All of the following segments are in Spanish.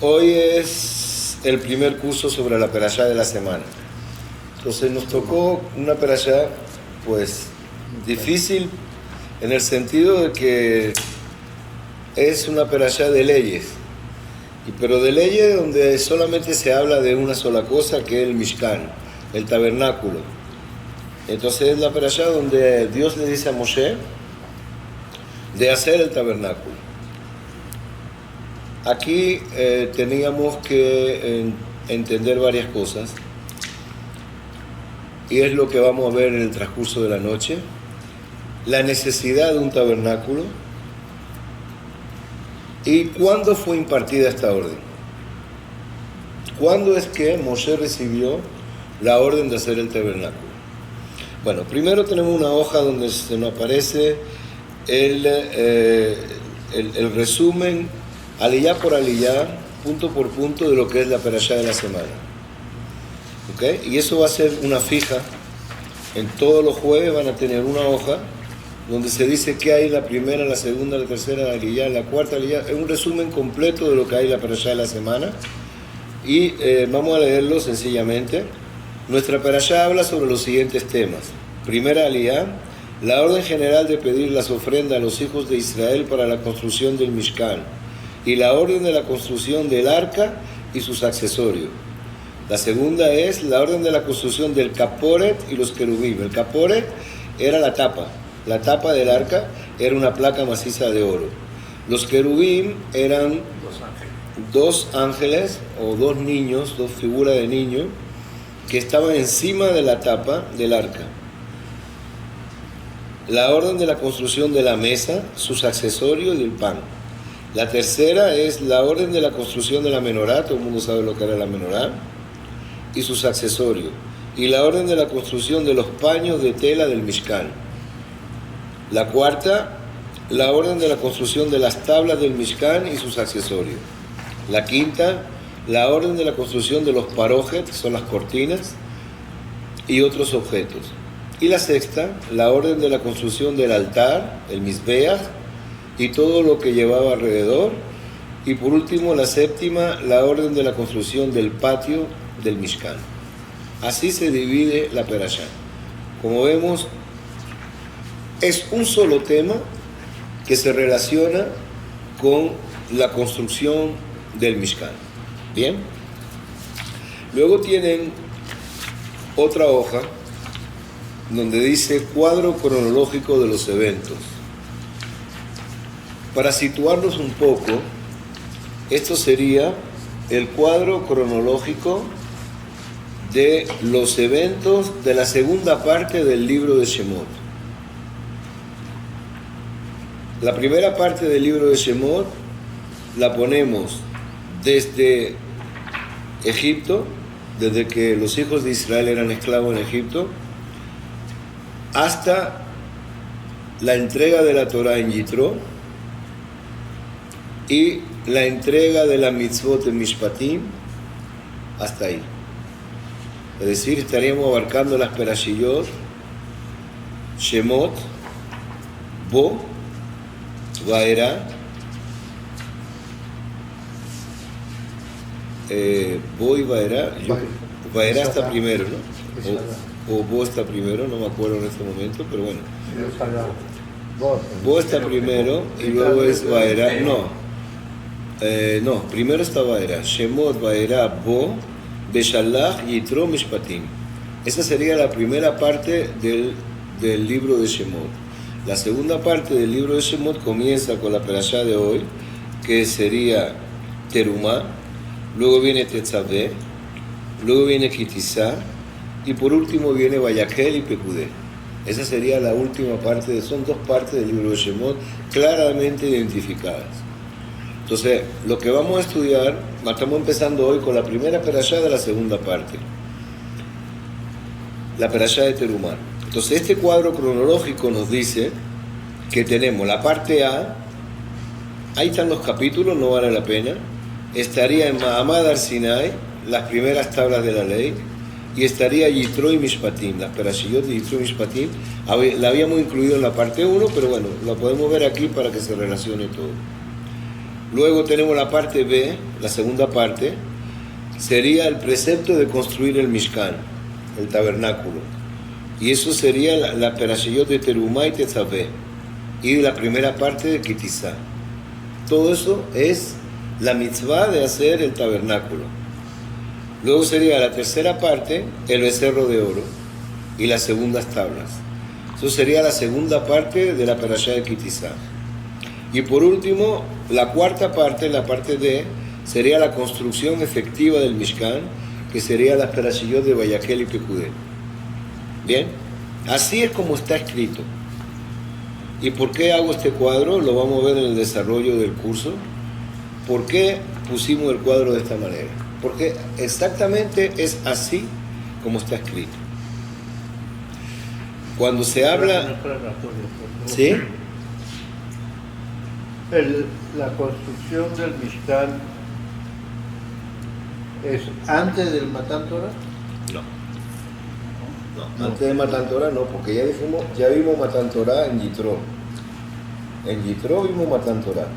Hoy es el primer curso sobre la perashá de la semana. Entonces nos tocó una perashá, pues, difícil en el sentido de que es una perashá de leyes, pero de leyes donde solamente se habla de una sola cosa, que es el Mishkan, el tabernáculo. Entonces es la perashá donde Dios le dice a Moshe de hacer el tabernáculo. Aquí teníamos que entender varias cosas, y es lo que vamos a ver en el transcurso de la noche. La necesidad de un tabernáculo y cuándo fue impartida esta orden. ¿Cuándo es que Moshe recibió la orden de hacer el tabernáculo? Bueno, primero tenemos una hoja donde se nos aparece el resumen, aliyá por aliyá, punto por punto, de lo que es la perashá de la semana. ¿Okay? Y eso va a ser una fija. En todos los jueves van a tener una hoja donde se dice qué hay en la primera, la segunda, la tercera, la aliyá, la cuarta aliyá. Es un resumen completo de lo que hay en la perashá de la semana. Y vamos a leerlo sencillamente. Nuestra perashá habla sobre los siguientes temas. Primera aliyá, la orden general de pedir las ofrendas a los hijos de Israel para la construcción del Mishkan y la orden de la construcción del arca y sus accesorios. La segunda es la orden de la construcción del caporet y los querubim. El caporet era la tapa del arca era una placa maciza de oro. Los querubim eran dos ángeles o dos niños, dos figuras de niños que estaban encima de la tapa del arca. La orden de la construcción de la mesa, sus accesorios y el pan. La tercera es la orden de la construcción de la menorá, todo el mundo sabe lo que era la menorá, y sus accesorios. Y la orden de la construcción de los paños de tela del Mishkan. La cuarta, la orden de la construcción de las tablas del Mishkan y sus accesorios. La quinta, la orden de la construcción de los parojet, que son las cortinas, y otros objetos. Y la sexta, la orden de la construcción del altar, el Mizbeach, y todo lo que llevaba alrededor. Y por último, la séptima, la orden de la construcción del patio del Mishkan. Así se divide la perashá. Como vemos, es un solo tema que se relaciona con la construcción del Mishkan. ¿Bien? Luego tienen otra hoja donde dice cuadro cronológico de los eventos. Para situarnos un poco, esto sería el cuadro cronológico de los eventos de la segunda parte del libro de Shemot. La primera parte del libro de Shemot la ponemos desde Egipto, desde que los hijos de Israel eran esclavos en Egipto, hasta la entrega de la Torá en Yitro y la entrega de la mitzvot en Mishpatim, hasta ahí. Es decir, estaríamos abarcando las perashiyot, Shemot, Bo, Vaera, Bo y Vaera. Vaera está primero, ¿no? O Bo está primero, no me acuerdo en este momento, pero bueno. Bo está primero y luego es Vaera. No, primero está Vaera. Shemot, Vaera, Bo, Beshalach, Yitro, Mishpatim. Esa sería la primera parte del libro de Shemot. La segunda parte del libro de Shemot comienza con la perashá de hoy, que sería Terumá, luego viene Tetzavé, luego viene Kitizá, y por último viene Vayakhel y Pekudé. Esa sería la última parte, son dos partes del libro de Shemot claramente identificadas. Entonces, lo que vamos a estudiar, estamos empezando hoy con la primera perashá de la segunda parte, la perashá de Terumá. Entonces, este cuadro cronológico nos dice que tenemos la parte A, ahí están los capítulos, no vale la pena, estaría en Mahamad Har Sinai, las primeras tablas de la ley, y estaría Yitro y Mishpatim, las perashiyot de Yitro y Mishpatim, la habíamos incluido en la parte 1, pero bueno, la podemos ver aquí para que se relacione todo. Luego tenemos la parte B, la segunda parte, sería el precepto de construir el Mishkan, el tabernáculo. Y eso sería la Perashayot de Terumá y Tetzaveh, y la primera parte de Kitizá. Todo eso es la mitzvah de hacer el tabernáculo. Luego sería la tercera parte, el becerro de oro, y las segundas tablas. Eso sería la segunda parte de la Perashá de Kitizá. Y por último, la cuarta parte, la parte D, sería la construcción efectiva del Mishkan, que sería la Perashayot de Vayakhel y Pekudé. Bien, así es como está escrito. ¿Y por qué hago este cuadro? Lo vamos a ver en el desarrollo del curso. ¿Por qué pusimos el cuadro de esta manera? Porque exactamente es así como está escrito. Cuando se habla... ¿Sí? La construcción del Mishkan es antes del Matan Torah. No, antes de Matan Torah no, porque ya vimos Matan Torah en Yitro. En Yitro vimos Matan Torah.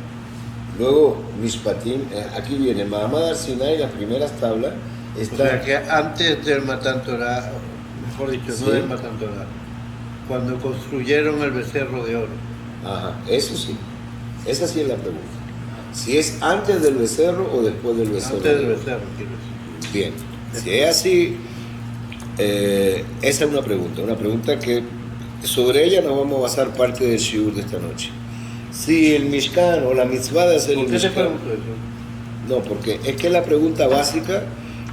Luego Mishpatim, aquí viene Mahamad Sinai, las primeras tablas. O sea que antes del Matan Torah, mejor dicho, sí, no del Matan Torah, cuando construyeron el becerro de oro. Ajá, eso sí. Esa sí es la pregunta. Si es antes del becerro o después del becerro. Antes del becerro, quiero decir. Bien, si es así, esa es una pregunta que sobre ella nos vamos a basar parte del shiur de esta noche. Si el Mishkan o la mitzvah de hacer el ¿Por qué se Mishkan... preguntó eso? No, porque es que es la pregunta básica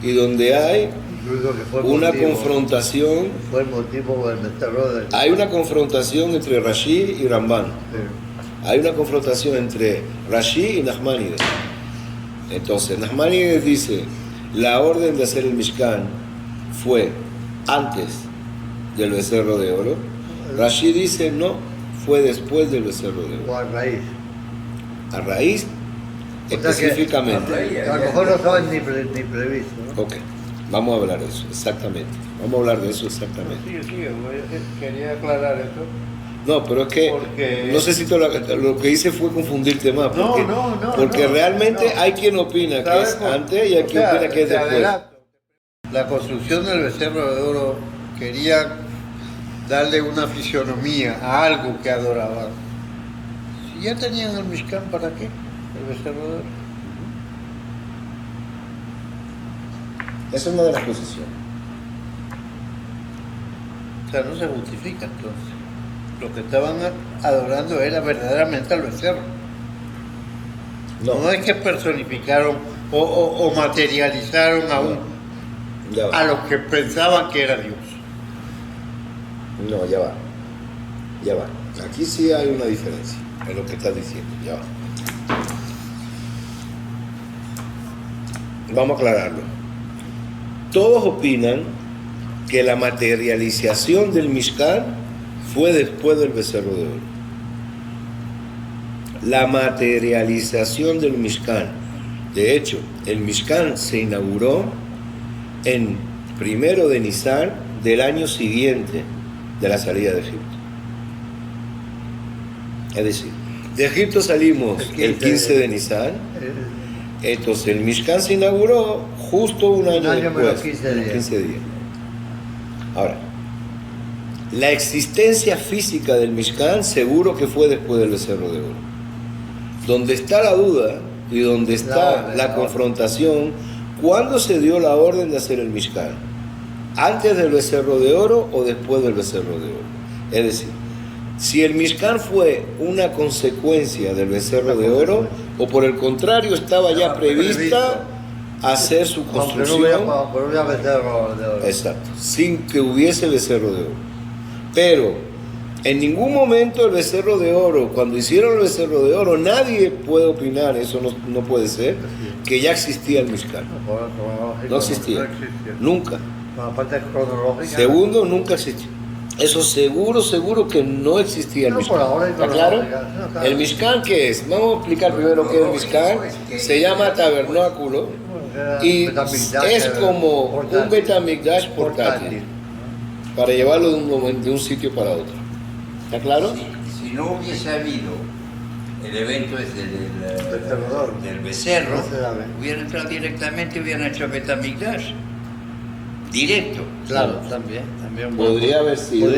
y donde hay una confrontación. Fue el motivo del becerro de... Hay una confrontación entre Rashi y Ramban. Sí. Hay una confrontación entre Rashi y Nachmanides. Entonces, Nachmanides dice, la orden de hacer el Mishkan fue antes del becerro de oro. Rashi dice, no, fue después del becerro de oro. O a raíz. A raíz, específicamente. A lo mejor no saben ni previsto, ¿no? Ok, vamos a hablar de eso, exactamente. Vamos a hablar de eso exactamente. Sí, quería aclarar eso. No, pero es que Porque... no sé si lo que hice fue confundirte más. Porque, porque realmente hay quien opina que es antes y hay quien opina que es después. La construcción del becerro de oro quería darle una fisionomía a algo que adoraban. Si ya tenían el Mishkan, ¿para qué? El becerro de oro. Esa es una de las posiciones. O sea, no se justifica entonces. Lo que estaban adorando era verdaderamente al becerro. No es que personificaron o materializaron a los que pensaban que era Dios. No, ya va. Ya va. Aquí sí hay una diferencia en lo que estás diciendo. Ya va. Vamos a aclararlo. Todos opinan que la materialización del Mishkan fue después del becerro de oro. La materialización del Mishkan. De hecho, el Mishkan se inauguró en 1 de Nisan del año siguiente de la salida de Egipto. Es decir, de Egipto salimos el 15 de Nisan, entonces el Mishkan se inauguró justo un año después, 15 días. Ahora, la existencia física del Mishkan seguro que fue después del becerro de oro. Donde está la duda y donde está la confrontación, ¿cuándo se dio la orden de hacer el Mishkan? ¿Antes del becerro de oro o después del becerro de oro? Es decir, si el Mishkan fue una consecuencia del becerro de oro o por el contrario estaba ya prevista hacer su construcción. Exacto, sin que hubiese becerro de oro. Pero en ningún momento el becerro de oro, cuando hicieron el becerro de oro, nadie puede opinar, eso no puede ser, que ya existía el Mishkan. No existía, nunca. Segundo, nunca existió. Eso seguro que no existía el Mishkan. ¿Está claro? ¿El Mishkan qué es? Vamos a explicar primero qué es el Mishkan. Se llama tabernáculo y es como un Betamigdash portátil para llevarlo de un sitio para otro. ¿Está claro? Si no hubiese habido el evento es Becerro. del becerro, No se sabe. hubieran entrado directamente y hubieran hecho Betamigdash. Directo. Claro, también. Podría haber sido.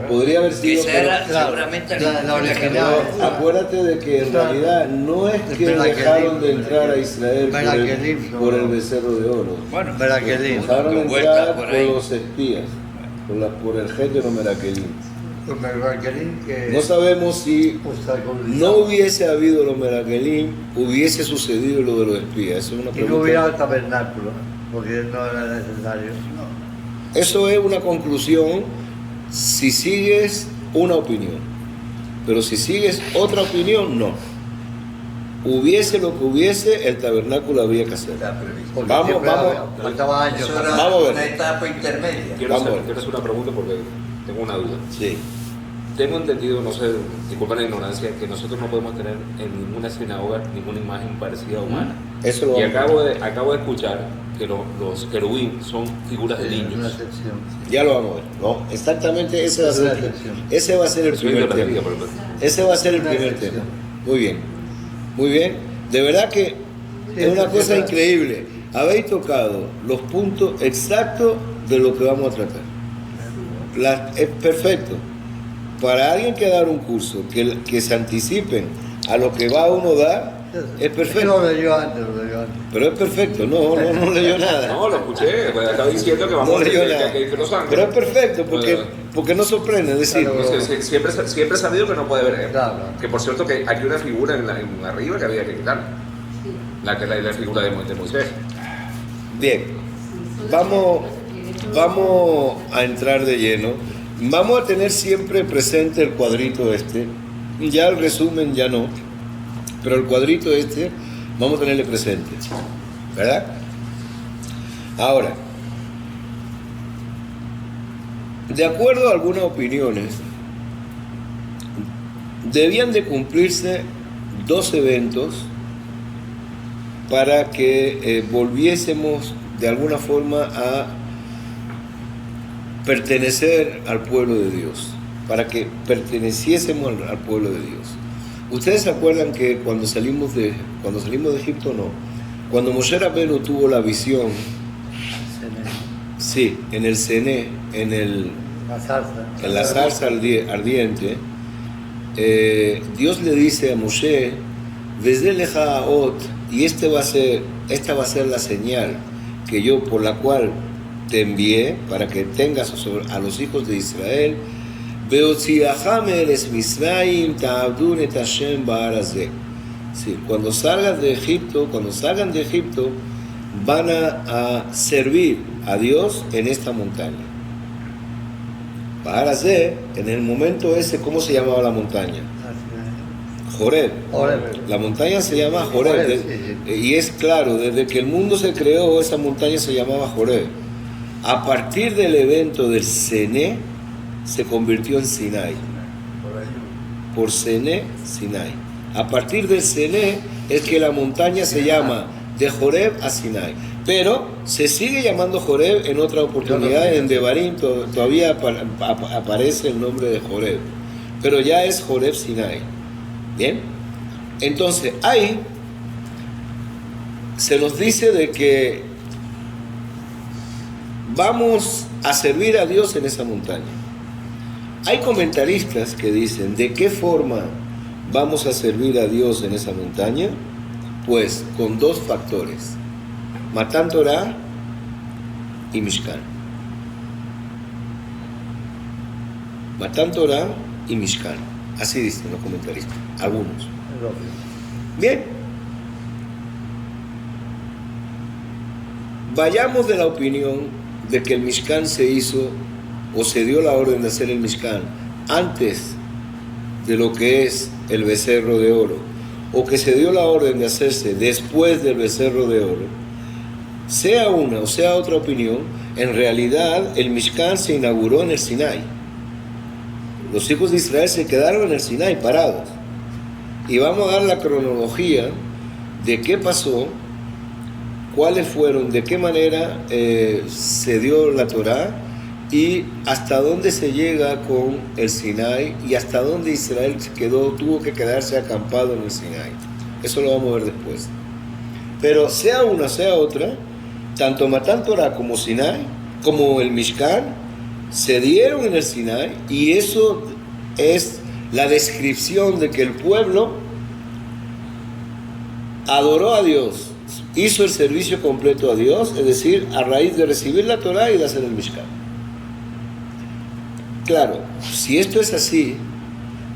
Podría haber Que sido. esa era claro, seguramente la original. Pero acuérdate de que en Claro. realidad no es que Merakelim, dejaron de entrar a Israel Merakelim, por el becerro de oro. Bueno, Merakelim. Dejaron de con vueltas entrar por por ahí. los espías, por el género Merakelim. Que No sabemos si no hubiese habido los Merakelim, hubiese sucedido lo de los espías. Eso es una y no pregunta. hubiera el tabernáculo, porque no era necesario. Eso es una conclusión si sigues una opinión. Pero si sigues otra opinión, no. Hubiese lo que hubiese, el tabernáculo habría que hacer. está previsto. Porque Vamos, siempre vamos. faltaba años. Eso era Vamos a ver. una etapa intermedia. Quiero Vamos. hacer una pregunta porque tengo una duda. Sí. Tengo entendido, no sé, disculpa la ignorancia, que nosotros no podemos tener en ninguna sinagoga ninguna imagen parecida a humana. Eso lo Y vamos a ver. acabo de escuchar que los querubín son figuras de Una niños. excepción. Ya lo vamos a ver. No, exactamente ese va a ser, Es una excepción. ese va a ser el Soy primer biología, tema. pero Ese va a ser el Una primer excepción. tema. Muy bien. Muy bien. De verdad que es una cosa increíble. Habéis tocado los puntos exactos de lo que vamos a tratar. Es perfecto. Para alguien que dar un curso, que se anticipen a lo que va uno a dar, es Lo perfecto. leyó antes. Pero es perfecto. No leyó nada. no, lo escuché, pues estaba diciendo que vamos No a leyó decir nada. que los ángeles. Pero es perfecto porque no sorprende. Es decir, Claro. Entonces, siempre he sabido que no puede ver. Claro. Que por cierto que hay una figura en arriba que había que quitar. La figura de Moisés. bien, vamos a entrar de lleno. Vamos a tener siempre presente el cuadrito este. Ya el resumen ya no. Pero el cuadrito este vamos a tenerle presente. ¿Verdad? Ahora, de acuerdo a algunas opiniones, debían de cumplirse dos eventos para que volviésemos de alguna forma a pertenecer al pueblo de Dios, para que perteneciésemos al pueblo de Dios. Ustedes se acuerdan que cuando salimos de Egipto, no, cuando Moshe Rabbeinu tuvo la visión, sí, en el Cené, en la zarza ardiente, Dios le dice a Moshe, desde Lejaot, y esta va a ser la señal por la cual te envié para que tengas a los hijos de Israel. Sí, cuando salgan de Egipto, van a servir a Dios en esta montaña. En el momento ese, ¿cómo se llamaba la montaña? Joreb. La montaña se llama Joreb. Y es claro, desde que el mundo se creó, esa montaña se llamaba Joreb. A partir del evento del Cené, se convirtió en Sinai. Por Cené, Sinai. A partir del Cené es que la montaña se llama de Joreb a Sinai. Pero se sigue llamando Joreb en otra oportunidad, en Devarim todavía aparece el nombre de Joreb. Pero ya es Joreb Sinai. Bien. Entonces, ahí se nos dice de que vamos a servir a Dios en esa montaña. Hay comentaristas que dicen, ¿de qué forma vamos a servir a Dios en esa montaña? Pues con dos factores, Matan Torah y Mishkan. Matan Torah y Mishkan. Así dicen los comentaristas, algunos. Bien. Vayamos de la opinión de que el Mishkan se hizo o se dio la orden de hacer el Mishkan antes de lo que es el becerro de oro, o que se dio la orden de hacerse después del becerro de oro. Sea una o sea otra opinión, en realidad el Mishkan se inauguró en el Sinai. Los hijos de Israel se quedaron en el Sinai parados. Y vamos a dar la cronología de qué pasó, cuáles fueron, de qué manera se dio la Torá y hasta dónde se llega con el Sinai y hasta dónde Israel tuvo que quedarse acampado en el Sinai. Eso lo vamos a ver después. Pero sea una, sea otra, tanto Matán Torah como Sinai, como el Mishkan, se dieron en el Sinai, y eso es la descripción de que el pueblo adoró a Dios, hizo el servicio completo a Dios, es decir, a raíz de recibir la Torah y de hacer el Mishkan. Claro, si esto es así,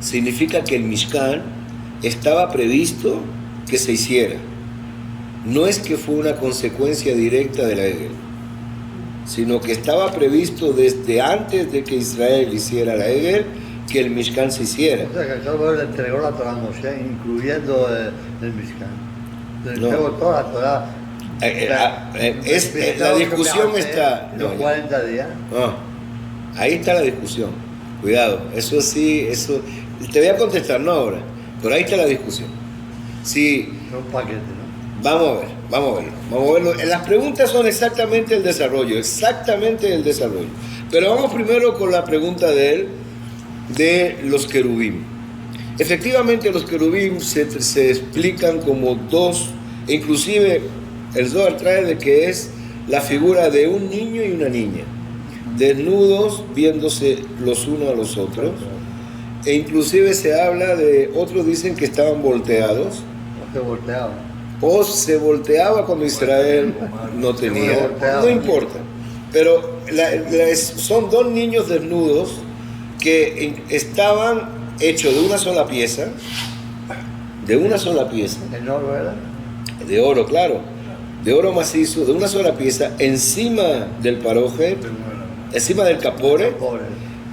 significa que el Mishkan estaba previsto que se hiciera. No es que fue una consecuencia directa de la Egel, sino que estaba previsto desde antes de que Israel hiciera la Egel, que el Mishkan se hiciera. O sea, que todo le entregó la Torah a Moshe, incluyendo el Mishkan. Le entregó toda la Torah. La discusión está... Los 40 días. Ahí está la discusión. Cuidado, eso sí, eso... Te voy a contestar, no ahora, pero ahí está la discusión. Sí. Son paquetes, ¿no? Vamos a verlo. Las preguntas son exactamente el desarrollo. Pero vamos primero con la pregunta de los querubim. Efectivamente, los querubim se explican como dos, inclusive el Zohar trae de que es la figura de un niño y una niña, desnudos, viéndose los unos a los otros, e inclusive se habla de, otros dicen que estaban volteados, o se volteaba cuando Israel no tenía, no importa, pero son dos niños desnudos que estaban hechos de una sola pieza, ¿En oro era? de oro, claro, de oro macizo, de una sola pieza, encima del paroje, encima del capore,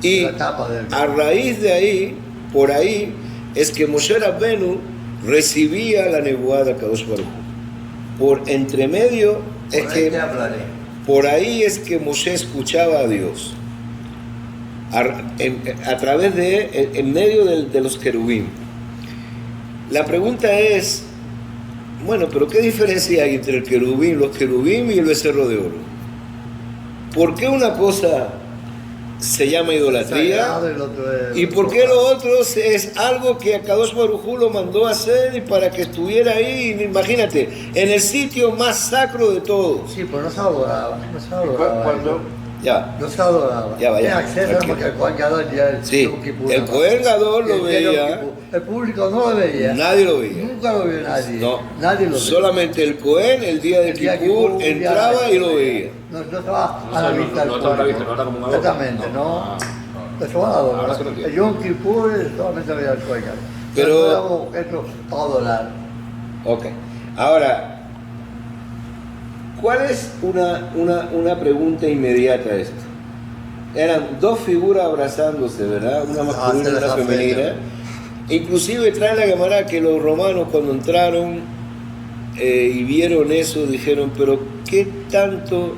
y a raíz de ahí, por ahí, es que Moshe Rabbenu recibía la nebuá de Kadosh Baruj Hu. Por entre medio, por ahí es que Moshe escuchaba a Dios, a través en medio de los querubim. La pregunta es, bueno, pero ¿qué diferencia hay entre los querubim y el becerro de oro? ¿Por qué una cosa se llama idolatría? ¿Y por qué lo otro es algo que a Kadosh Baruj Hu lo mandó a hacer y para que estuviera ahí, imagínate, en el sitio más sacro de todos? Sí, pero no se adoraba. Ya. No se adoraba. Ya vaya. Tenía acceso porque el Kohen Gadol ya Sí, el Kohen Gadol lo veía. El público no lo veía. Nadie lo veía. Nunca lo vio nadie. No. Nadie lo veía. Solamente el Kohen, el día de Kippur, entraba y lo veía. No estaba a la vista del estaba a la público. vista, no era como un adorno. Exactamente, no. Eso va a adorar. El Yom Kippur solamente veía el Kohen Gadol. Pero- No era un objeto para adorar. Ok. Ahora, ¿cuál es una pregunta inmediata a esto? Eran dos figuras abrazándose, ¿verdad? Una masculina y una femenina. Inclusive trae la Gemara que los romanos cuando entraron y vieron eso, dijeron, pero ¿qué tanto,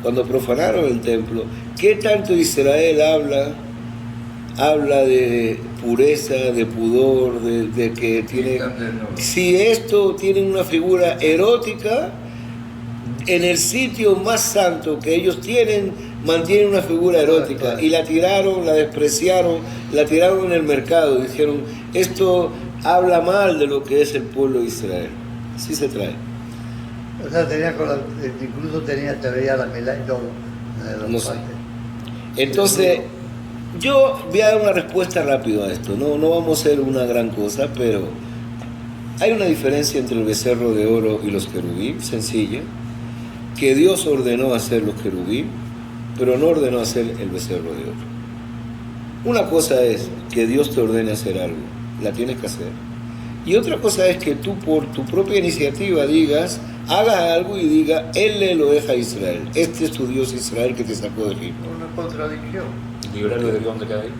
cuando profanaron el templo, qué tanto Israel habla de pureza, de pudor, de que tiene... Si esto tiene una figura erótica, en el sitio más santo que ellos mantienen una figura erótica, y la tiraron, la despreciaron, la tiraron en el mercado, dijeron, esto habla mal de lo que es el pueblo de Israel. Así se trae. O sea, incluso te veía la mela y todo. No sé. Entonces, yo voy a dar una respuesta rápida a esto. No vamos a hacer una gran cosa, pero hay una diferencia entre el becerro de oro y los querubim, sencilla, que Dios ordenó hacer los querubim, pero no ordenó hacer el becerro de oro. Una cosa es que Dios te ordene hacer algo, la tienes que hacer. Y otra cosa es que tú por tu propia iniciativa hagas algo y diga, Él le lo deja a Israel. Este es tu Dios Israel que te sacó de Egipto. Una contradicción. Libre albedrío, ¿dónde queda ahí?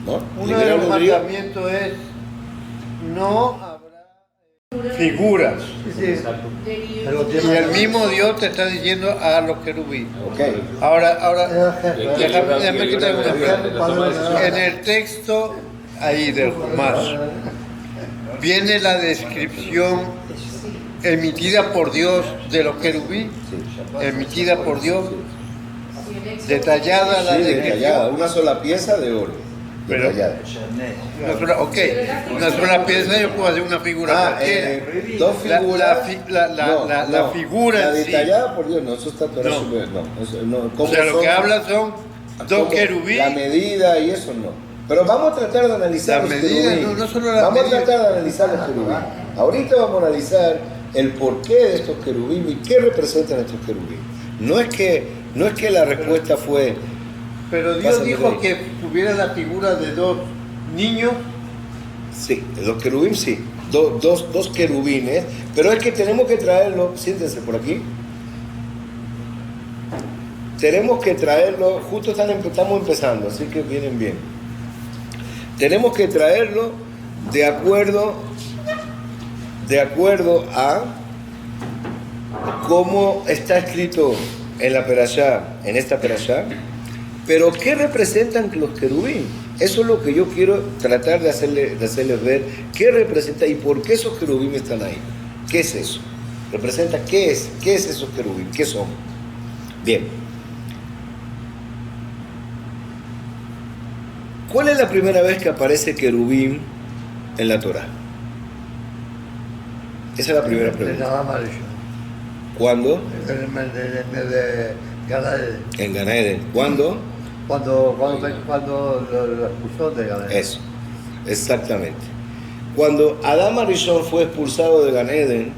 ¿No? Uno de los mandamientos es, no habrá figuras. Sí. Y el mismo Dios te está diciendo a los querubín. Okay. Ahora, déjame quitar una pregunta. En el texto ahí del Jumás viene la descripción emitida por Dios de los querubín, emitida por Dios. Detallada la Sí, descripción. detallada, una sola pieza de oro. Pero- Detallada. Una sola, ok, una sola pieza yo puedo hacer una figura cualquiera. Dos La- figuras. la figura La en sí. detallada, por Dios, no, eso está todo. No. No, O ¿cómo sea, lo son? que habla son dos ¿Cómo? querubín. La medida y eso no. Pero vamos a tratar de analizar La los medida, querubín. no solo la vamos medida. a tratar de analizar los querubín. Ahorita vamos a analizar el porqué de estos querubín y qué representan estos querubín. No es que la respuesta fue. Pero Dios Pásame dijo ahí. que tuviera la figura de dos niños. Sí, los querubín sí, dos querubines, pero es que tenemos que traerlo, siéntense por aquí, tenemos que traerlo, justo estamos empezando, así que vienen bien, tenemos que traerlo de acuerdo a cómo está escrito en la perashá, en esta perashá, pero ¿qué representan los querubín? Eso es lo que yo quiero tratar de hacerles ver, qué representa y por qué esos querubín están ahí. ¿Qué es eso? ¿Representa qué es? ¿Qué es esos querubín? ¿Qué son? Bien. ¿Cuál es la primera vez que aparece querubín en la Torá? Esa es la primera pregunta. ¿Cuándo? En Gan Eden. ¿Cuándo? Cuando lo expulsó de Gan Eden. Eso, exactamente. Cuando Adán Arishon fue expulsado de Gan Eden,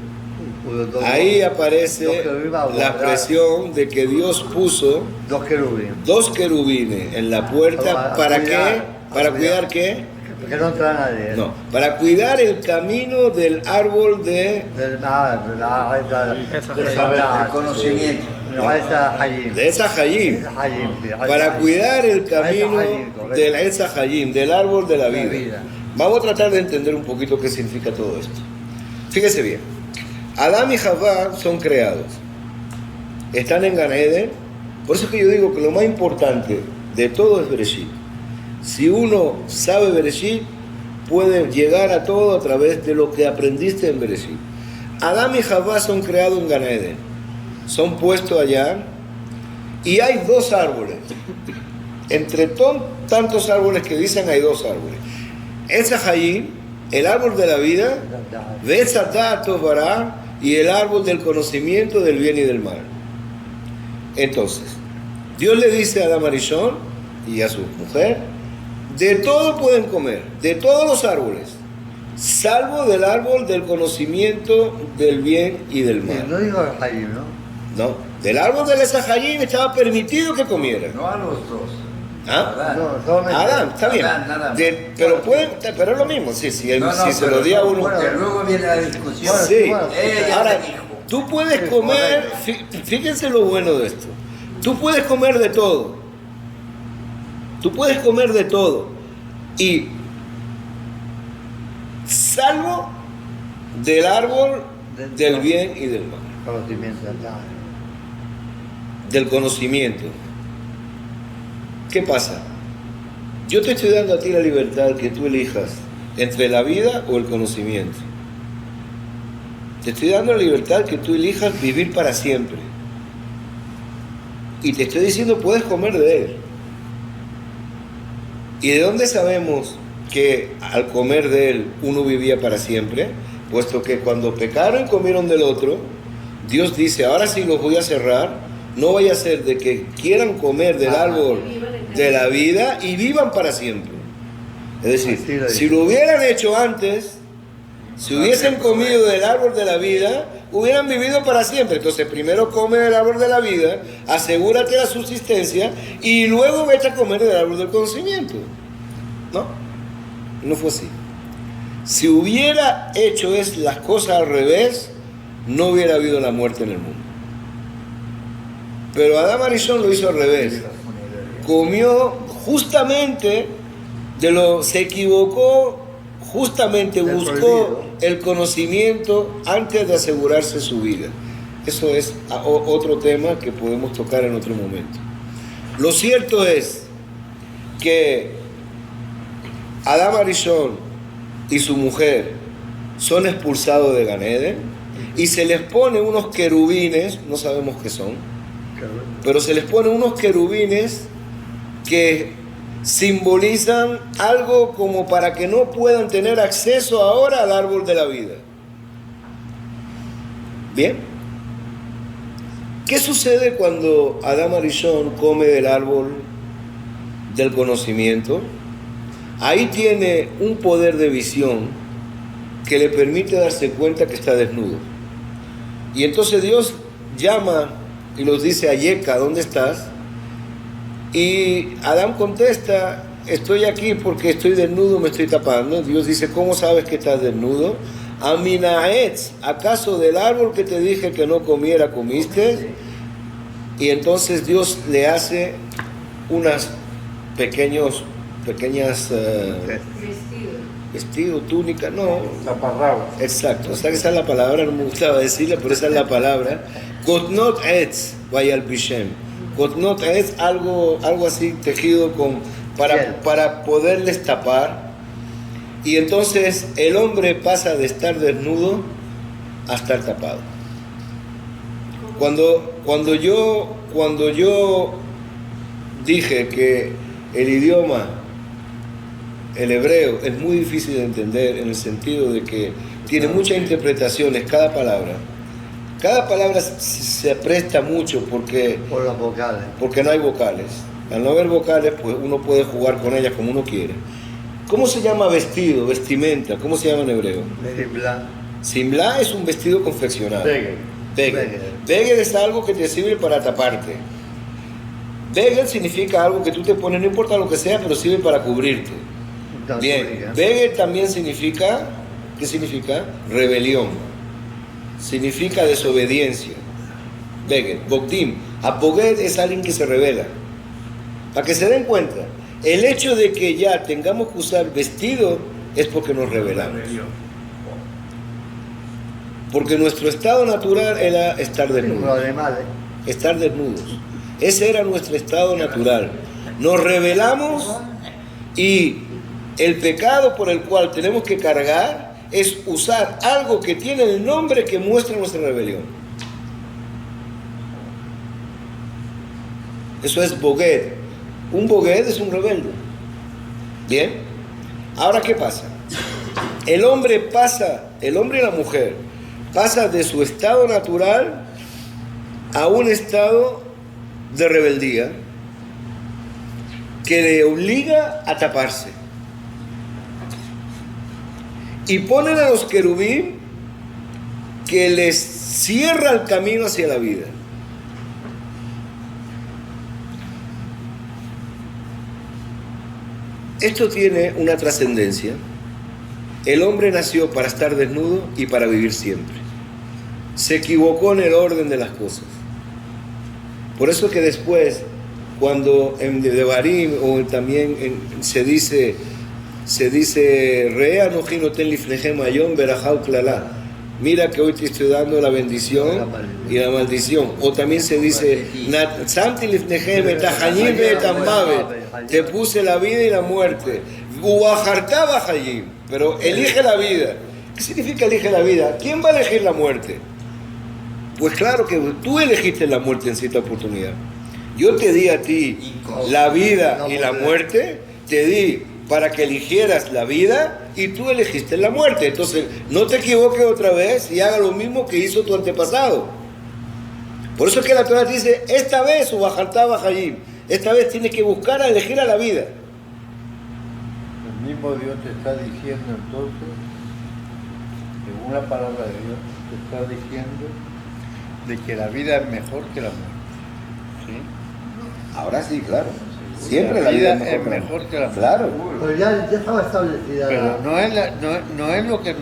ahí aparece la expresión de que Dios puso Dos querubines. dos querubines en la puerta. ¿Para qué? ¿Para cuidar qué? Que no entra nadie. No, para cuidar el camino del árbol de El conocimiento. No, esa Hayim. esa Hayim. Esa Hayim, sí, Para Hayim. cuidar el camino Esa Hayim, correcto. del Etz Hayim, del árbol de la La vida. vida. Vamos a tratar de entender un poquito qué significa todo esto. Fíjese bien. Adán y Javá son creados. Están en Gan Eden. Por eso es que yo digo que lo más importante de todo es Bereshit. Si uno sabe Bereshit, puede llegar a todo a través de lo que aprendiste en Bereshit. Adán y Javá son creados en Gan Eden. Son puestos allá y hay dos árboles. Entre tantos árboles que dicen hay dos árboles. Etz Hayim, el árbol de la vida, Etz Hadat Bará, y el árbol del conocimiento del bien y del mal. Entonces, Dios le dice a Adán Arishon y a su mujer, de todo pueden comer, de todos los árboles, salvo del árbol del conocimiento del bien y del mal. No digo Hayim, ¿no? No, del árbol del Etz Hayim estaba permitido que comieran. No a los dos. ¿Ah? Adán. No, solamente. Adán, está bien. Adán, nada más. Pero es lo mismo, sí, si No, se pero lo di a uno. porque luego viene la discusión. Bueno, Sí, bueno, Ella ahora, te dijo. tú puedes comer, fíjense lo bueno de esto, tú puedes comer de todo, tú puedes comer de todo, y salvo del árbol del bien y del mal, Conocimiento. del conocimiento. ¿Qué pasa? Yo te estoy dando a ti la libertad que tú elijas entre la vida o el conocimiento. Te estoy dando la libertad que tú elijas vivir para siempre. Y te estoy diciendo, puedes comer de él. ¿Y de dónde sabemos que al comer de él uno vivía para siempre? Puesto que cuando pecaron y comieron del otro, Dios dice, ahora sí los voy a cerrar, no vaya a ser de que quieran comer del árbol de la vida y vivan para siempre. Es decir, si lo hubieran hecho antes, si hubiesen comido del árbol de la vida, hubieran vivido para siempre. Entonces primero come del árbol de la vida, asegúrate la subsistencia y luego vete a comer del árbol del conocimiento. No, no fue así. Si hubiera hecho las cosas al revés, no hubiera habido la muerte en el mundo. Pero Adán Arishon lo hizo al revés. Comió justamente se equivocó, justamente buscó el conocimiento antes de asegurarse su vida. Eso es otro tema que podemos tocar en otro momento. Lo cierto es que Adán Arishon y su mujer son expulsados de Gan Eden y se les pone unos querubines, no sabemos qué son, pero se les pone unos querubines que simbolizan algo como para que no puedan tener acceso ahora al árbol de la vida. Bien. ¿Qué sucede cuando Adán Arishon come del árbol del conocimiento? Ahí tiene un poder de visión que le permite darse cuenta que está desnudo. Y entonces Dios llama y los dice: Ayeka, ¿dónde estás? Y Adán contesta: estoy aquí porque estoy desnudo, me estoy tapando. Dios dice: ¿cómo sabes que estás desnudo? Aminaetz, ¿acaso del árbol que te dije que no comiera comiste? Y entonces Dios le hace unas pequeñas vestido, túnica, no. Taparrabos. Exacto, o sea que esa es la palabra, no me gustaba decirla, pero esa es la palabra. Kotnot etz vayal bishem. Kotnot etz, algo así tejido para poderles tapar. Y entonces el hombre pasa de estar desnudo a estar tapado. Cuando yo dije que el idioma, el hebreo, es muy difícil de entender en el sentido de que tiene muchas interpretaciones cada palabra. Cada palabra se presta mucho Por las vocales. porque no hay vocales. Al no haber vocales, pues uno puede jugar con ellas como uno quiere. ¿Cómo se llama vestido, vestimenta? ¿Cómo se llama en hebreo? Simla. Simla es un vestido confeccionado. Beged. Beged. Beged es algo que te sirve para taparte. Beged significa algo que tú te pones, no importa lo que sea, pero sirve para cubrirte. Bien, Beged también significa, ¿qué significa? Rebelión. Significa desobediencia. Beged, Bogdim. Aboged es alguien que se revela. Para que se den cuenta, el hecho de que ya tengamos que usar vestido es porque nos rebelamos. Porque nuestro estado natural era estar desnudos. Estar desnudos. Ese era nuestro estado natural. Nos rebelamos y el pecado por el cual tenemos que cargar es usar algo que tiene el nombre que muestra nuestra rebelión. Eso es boged. Un boged es un rebelde. Bien. Ahora, ¿qué pasa? El hombre y la mujer pasa de su estado natural a un estado de rebeldía que le obliga a taparse. Y ponen a los querubín que les cierra el camino hacia la vida. Esto tiene una trascendencia. El hombre nació para estar desnudo y para vivir siempre. Se equivocó en el orden de las cosas. Por eso que después, cuando en Devarim o también se dice Rea no ten lifnejem ayom berajau klala, mira que hoy te estoy dando la bendición y la maldición. O también se dice Samti lifnejem etahanim betambabe, te puse la vida y la muerte. Uajartaba hayim, pero elige la vida. ¿Qué significa elige la vida? ¿Quién va a elegir la muerte? Pues claro que tú elegiste la muerte en cierta oportunidad. Yo te di a ti la vida y la muerte, te di para que eligieras la vida y tú elegiste la muerte. Entonces, no te equivoques otra vez y haga lo mismo que hizo tu antepasado. Por eso es que la Torah dice, esta vez, Ubajartaba Hayim, esta vez tienes que buscar a elegir a la vida. El mismo Dios te está diciendo entonces, según la palabra de Dios, te está diciendo de que la vida es mejor que la muerte. ¿Sí? Ahora sí, claro. Siempre la vida es mejor que la muerte. Claro. Pero ya estaba establecida. Pero no es lo que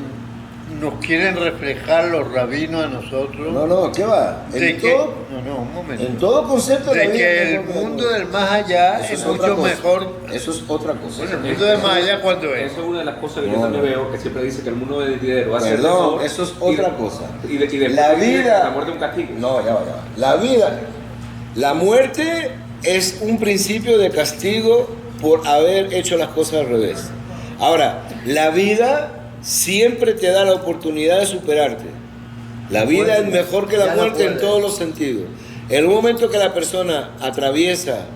nos quieren reflejar los rabinos a nosotros. No, ¿qué va? Un momento. En todo concepto de que el mundo del más allá es mucho mejor. Eso es otra cosa. Bueno, el mundo del más allá, ¿cuándo es? Eso es una de las cosas que yo también veo, que siempre dice que el mundo de dinero va a ser Perdón, mejor. eso es otra cosa. Y después La vida, la muerte es un castigo. No, ya va. La vida, la muerte es un principio de castigo por haber hecho las cosas al revés. Ahora, la vida siempre te da la oportunidad de superarte. La vida es mejor que la muerte en todos los sentidos. En el momento que la persona atraviesa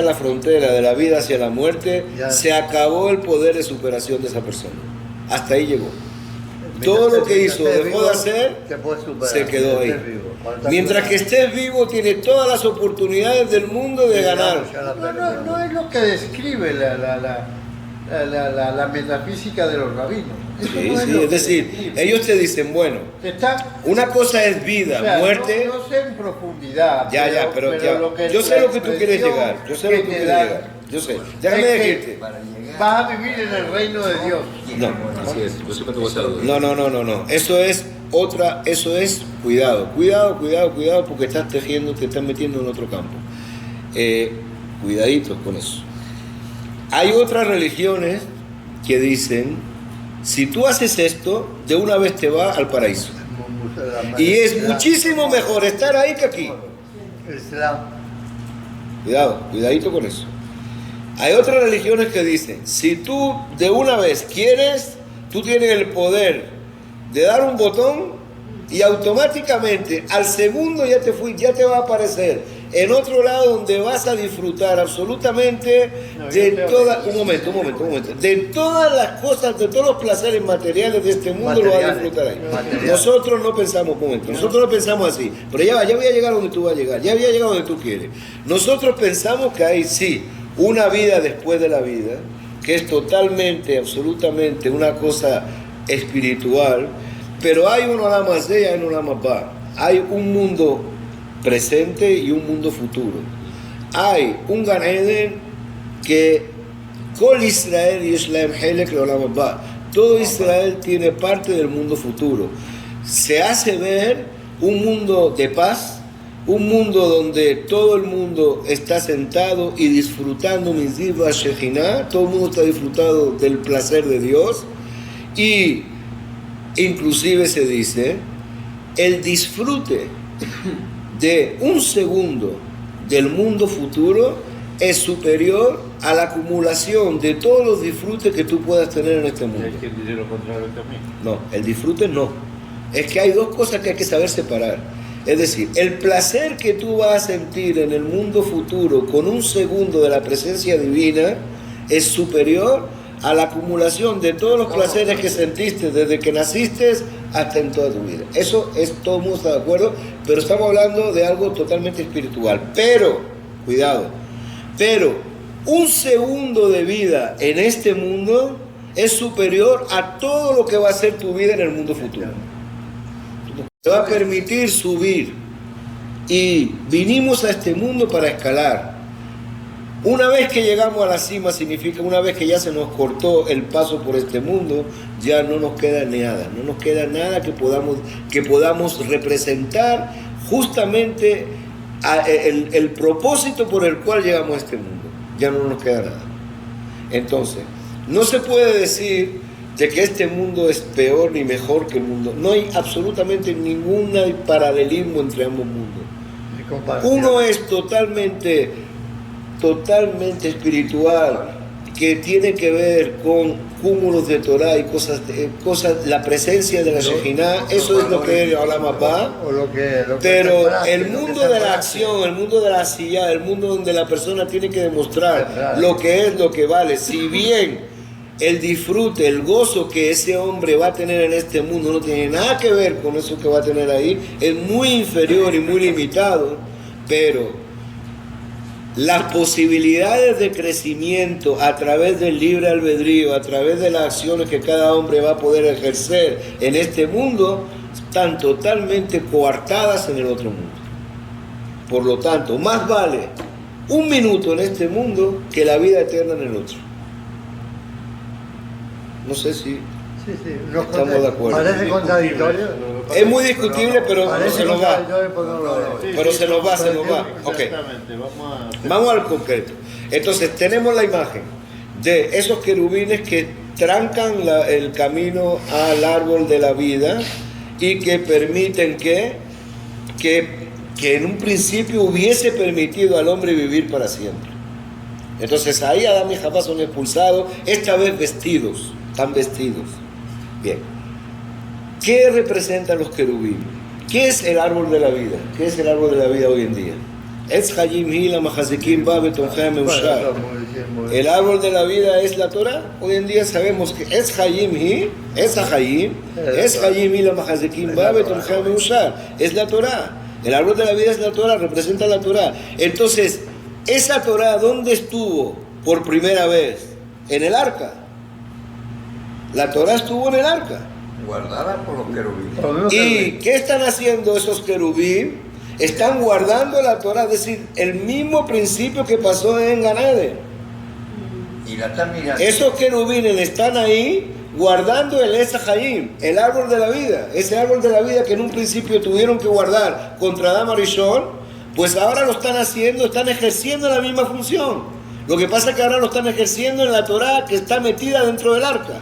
la frontera de la vida hacia la muerte, Ya. se acabó el poder de superación de esa persona. Hasta ahí llegó. Todo lo que hizo, dejó de hacer, se quedó ahí. Mientras que estés vivo, tiene todas las oportunidades del mundo de ganar. No es lo que describe la metafísica de los rabinos. Eso Sí, no sí, lo es que decir, describe. ellos te dicen, bueno, Está, una cosa es vida, o sea, muerte. No sé en profundidad. Ya, pero ya. Yo sé lo que tú quieres llegar. Yo sé lo que tú quieres llegar. Yo sé. Déjame decirte. Vas a vivir en el reino de Dios. No. Así es, yo siempre tuve esa duda. No. Eso es cuidado, porque estás tejiendo, te estás metiendo en otro campo. Cuidaditos con eso. Hay otras religiones que dicen, si tú haces esto, de una vez te va al paraíso. Y es muchísimo mejor estar ahí que aquí. Cuidadito con eso. Hay otras religiones que dicen, si tú de una vez quieres, tú tienes el poder de dar un botón y automáticamente al segundo ya te va a aparecer en otro lado donde vas a disfrutar absolutamente de todas, de todas las cosas, de todos los placeres materiales de este mundo, lo vas a disfrutar ahí. Nosotros no pensamos, nosotros no pensamos así, pero ya voy a llegar donde tú vas a llegar, ya voy a llegar donde tú quieres. Nosotros pensamos que hay, sí, una vida después de la vida, que es totalmente, absolutamente una cosa espiritual, pero hay un olam hazé y hay un olam haba. Hay un mundo presente y un mundo futuro. Hay un Gan Eden que Kol Israel y Islam Helek Leolam haba. Todo Israel tiene parte del mundo futuro. Se hace ver un mundo de paz, un mundo donde todo el mundo está sentado y disfrutando Mizdiva Shejinah, todo el mundo está disfrutando del placer de Dios, y inclusive se dice, el disfrute de un segundo del mundo futuro es superior a la acumulación de todos los disfrutes que tú puedas tener en este mundo. Hay quien dice lo contrario también. No, el disfrute no. Es que hay dos cosas que hay que saber separar. Es decir, el placer que tú vas a sentir en el mundo futuro con un segundo de la presencia divina es superior a la acumulación de todos los placeres que sentiste desde que naciste hasta en toda tu vida. Eso es, todo el mundo está de acuerdo, pero estamos hablando de algo totalmente espiritual. Pero, cuidado, un segundo de vida en este mundo es superior a todo lo que va a ser tu vida en el mundo futuro. Te va a permitir subir, y vinimos a este mundo para escalar. Una vez que llegamos a la cima, significa una vez que ya se nos cortó el paso por este mundo, ya no nos queda nada que podamos representar justamente el propósito por el cual llegamos a este mundo. Ya no nos queda nada. Entonces, no se puede decir de que este mundo es peor ni mejor que el mundo. No hay absolutamente ningún paralelismo entre ambos mundos. Uno es totalmente espiritual, que tiene que ver con cúmulos de Torah y cosas, la presencia de la Shejinah, eso es lo que es el Olam Haba. Pero el mundo de la acción, el mundo de la asiyá, el mundo donde la persona tiene que demostrar lo que es, lo que vale, si bien el disfrute, el gozo que ese hombre va a tener en este mundo no tiene nada que ver con eso que va a tener ahí, es muy inferior y muy limitado, pero las posibilidades de crecimiento a través del libre albedrío, a través de las acciones que cada hombre va a poder ejercer en este mundo, están totalmente coartadas en el otro mundo. Por lo tanto, más vale un minuto en este mundo que la vida eterna en el otro. No sé si estamos de acuerdo. Parece contradictorio. Es muy discutible, pero no se nos va. Pero se nos va. Ok. Exactamente, Vamos al concreto. Entonces, tenemos la imagen de esos querubines que trancan el camino al árbol de la vida y que permiten que en un principio hubiese permitido al hombre vivir para siempre. Entonces, ahí Adán y Jabá son expulsados, esta vez están vestidos. Bien. ¿Qué representan los querubines? ¿Qué es el árbol de la vida? ¿Qué es el árbol de la vida hoy en día? Es Hayim Hila Mahazikim Babe Tonjea Meushar. El árbol de la vida es la Torah. Hoy en día sabemos que es Hayim Hi, es Hayim Hila Mahazikim Babe Tonjea Meushar. Es la Torah. El árbol de la vida es la Torah, representa la Torah. Entonces, esa Torah, ¿dónde estuvo por primera vez? En el arca. La Torah estuvo en el arca. Guardada por los querubines. ¿Y qué están haciendo esos querubín? Están guardando la Torah, es decir, el mismo principio que pasó en Gan Eden. Y la están mirando. Esos querubines están ahí guardando el Esa Hayim, el árbol de la vida. Ese árbol de la vida que en un principio tuvieron que guardar contra Adam Arishon, pues ahora lo están haciendo, están ejerciendo la misma función. Lo que pasa es que ahora lo están ejerciendo en la Torah que está metida dentro del arca.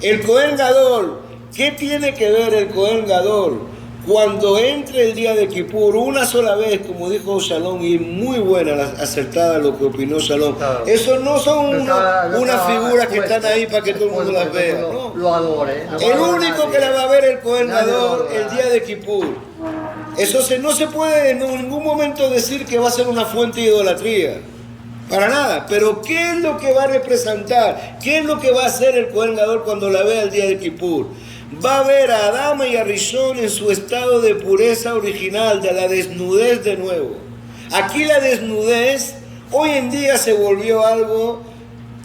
El Cohen Gadol, ¿qué tiene que ver el Cohen Gadol cuando entre el día de Kippur una sola vez, como dijo Shalom, y muy buena, acertada lo que opinó Shalom? Claro. Eso no son unas figuras que puesto, están ahí para que todo el mundo las vea, ¿no? Lo adore. El único que la va a ver el Cohen Nadie lo Gadol adora. el día de Kippur. Eso no se puede en ningún momento decir que va a ser una fuente de idolatría. Para nada. Pero ¿qué es lo que va a representar? ¿Qué es lo que va a hacer el Cohen Gadol cuando la vea el día de Kippur? Va a ver a Adama y a Rishon en su estado de pureza original, de la desnudez de nuevo. Aquí la desnudez hoy en día se volvió algo,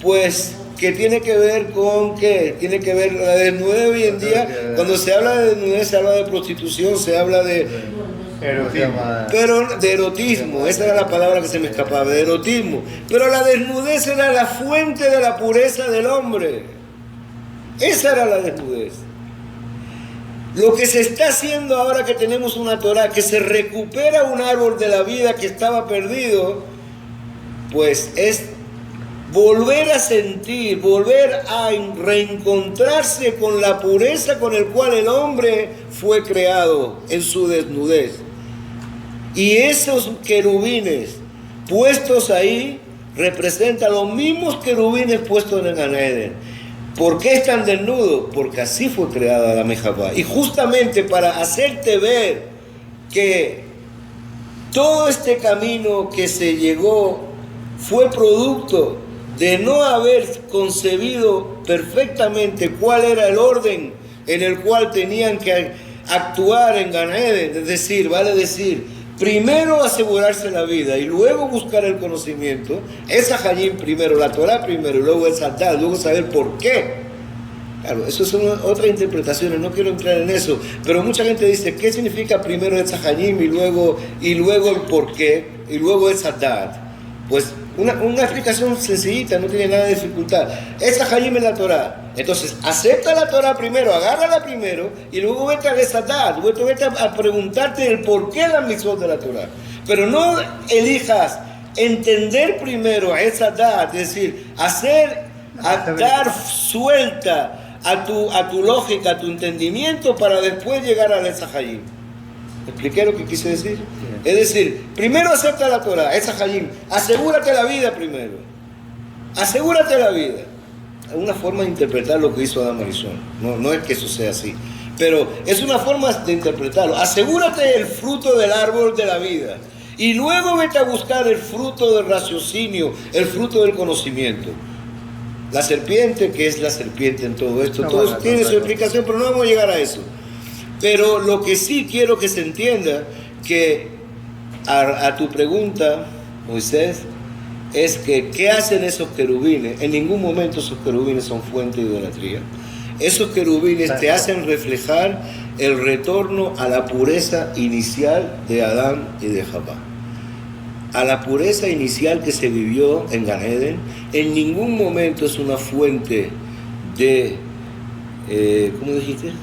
pues, que tiene que ver con ¿qué? Tiene que ver la desnudez hoy en día. Cuando se habla de desnudez se habla de prostitución, se habla de erotismo, esa era la palabra que se me escapaba, de erotismo. Pero la desnudez era la fuente de la pureza del hombre. Esa era la desnudez. Lo que se está haciendo ahora que tenemos una Torah, que se recupera un árbol de la vida que estaba perdido, pues es volver a sentir, volver a reencontrarse con la pureza con el cual el hombre fue creado en su desnudez. Y esos querubines puestos ahí representan los mismos querubines puestos en Gan Eden. ¿Por qué están desnudos? Porque así fue creada la Mejabá. Y justamente para hacerte ver que todo este camino que se llegó fue producto de no haber concebido perfectamente cuál era el orden en el cual tenían que actuar en Gan Eden. Es decir, vale decir, primero asegurarse la vida y luego buscar el conocimiento. Esa Hayim primero, la Torah primero y luego el Sadat, luego saber por qué. Claro, eso son otras interpretaciones, no quiero entrar en eso, pero mucha gente dice, ¿qué significa primero el Hayim y luego el por qué y luego el Sadat? Pues una explicación sencillita, no tiene nada de dificultad. Esa Hayim es la Torah. Entonces, acepta la Torah primero, agárrala primero, y luego vete al Sadat, luego vete a preguntarte el por qué la mitzvot de la Torah. Pero no elijas entender primero a esa Sadat, es decir, dar suelta a tu lógica, a tu entendimiento, para después llegar a esa Hayim. ¿Expliqué lo que quise decir? Es decir, primero acepta la Torah, esa Hayim, asegúrate la vida primero. Asegúrate la vida. Una forma de interpretar lo que hizo Adam Arishon. No es que eso sea así, pero es una forma de interpretarlo. Asegúrate el fruto del árbol de la vida y luego vete a buscar el fruto del raciocinio, el fruto del conocimiento. La serpiente, que es la serpiente en todo esto, todo tiene su explicación, pero no vamos a llegar a eso. Pero lo que sí quiero que se entienda, que a tu pregunta, Moisés, es que ¿qué hacen esos querubines? En ningún momento esos querubines son fuente de idolatría. Esos querubines te hacen reflejar el retorno a la pureza inicial de Adán y de Javá. A la pureza inicial que se vivió en Gan Eden. En ningún momento es una fuente de, ¿cómo dijiste?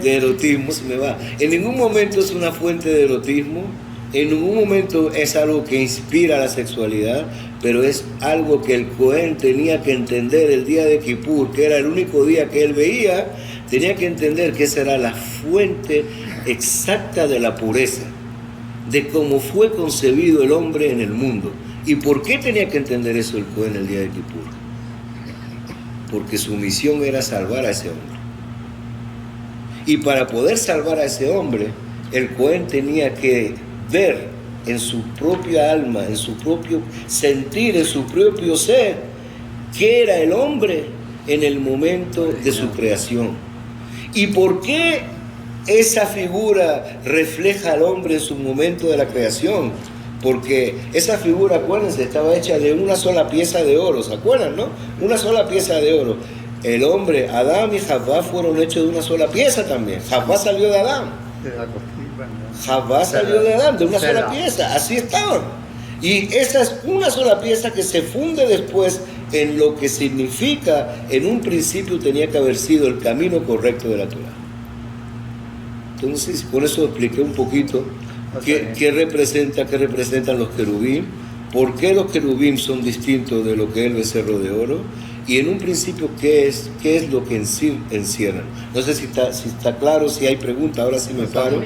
De erotismo, se me va. En ningún momento es una fuente de erotismo. En ningún momento es algo que inspira la sexualidad, pero es algo que el Cohen tenía que entender el día de Kippur, que era el único día que él veía, tenía que entender que esa era la fuente exacta de la pureza, de cómo fue concebido el hombre en el mundo. ¿Y por qué tenía que entender eso el Cohen el día de Kippur? Porque su misión era salvar a ese hombre. Y para poder salvar a ese hombre, el Cohen tenía que ver en su propia alma, en su propio sentir, en su propio ser, qué era el hombre en el momento de su creación. ¿Y por qué esa figura refleja al hombre en su momento de la creación? Porque esa figura, acuérdense, estaba hecha de una sola pieza de oro, ¿se acuerdan, no? Una sola pieza de oro. El hombre, Adán y Javá fueron hechos de una sola pieza también. Javá salió de Adán. Javá salió de Adán, de una sola pieza. Así estaban. Y esa es una sola pieza que se funde después en lo que significa, en un principio tenía que haber sido el camino correcto de la Torah. Entonces, por eso expliqué un poquito qué representan los querubín, por qué los querubín son distintos de lo que es el becerro de oro, y en un principio qué es lo que en sí encierran. No sé si está claro, si hay pregunta, ahora sí me paro.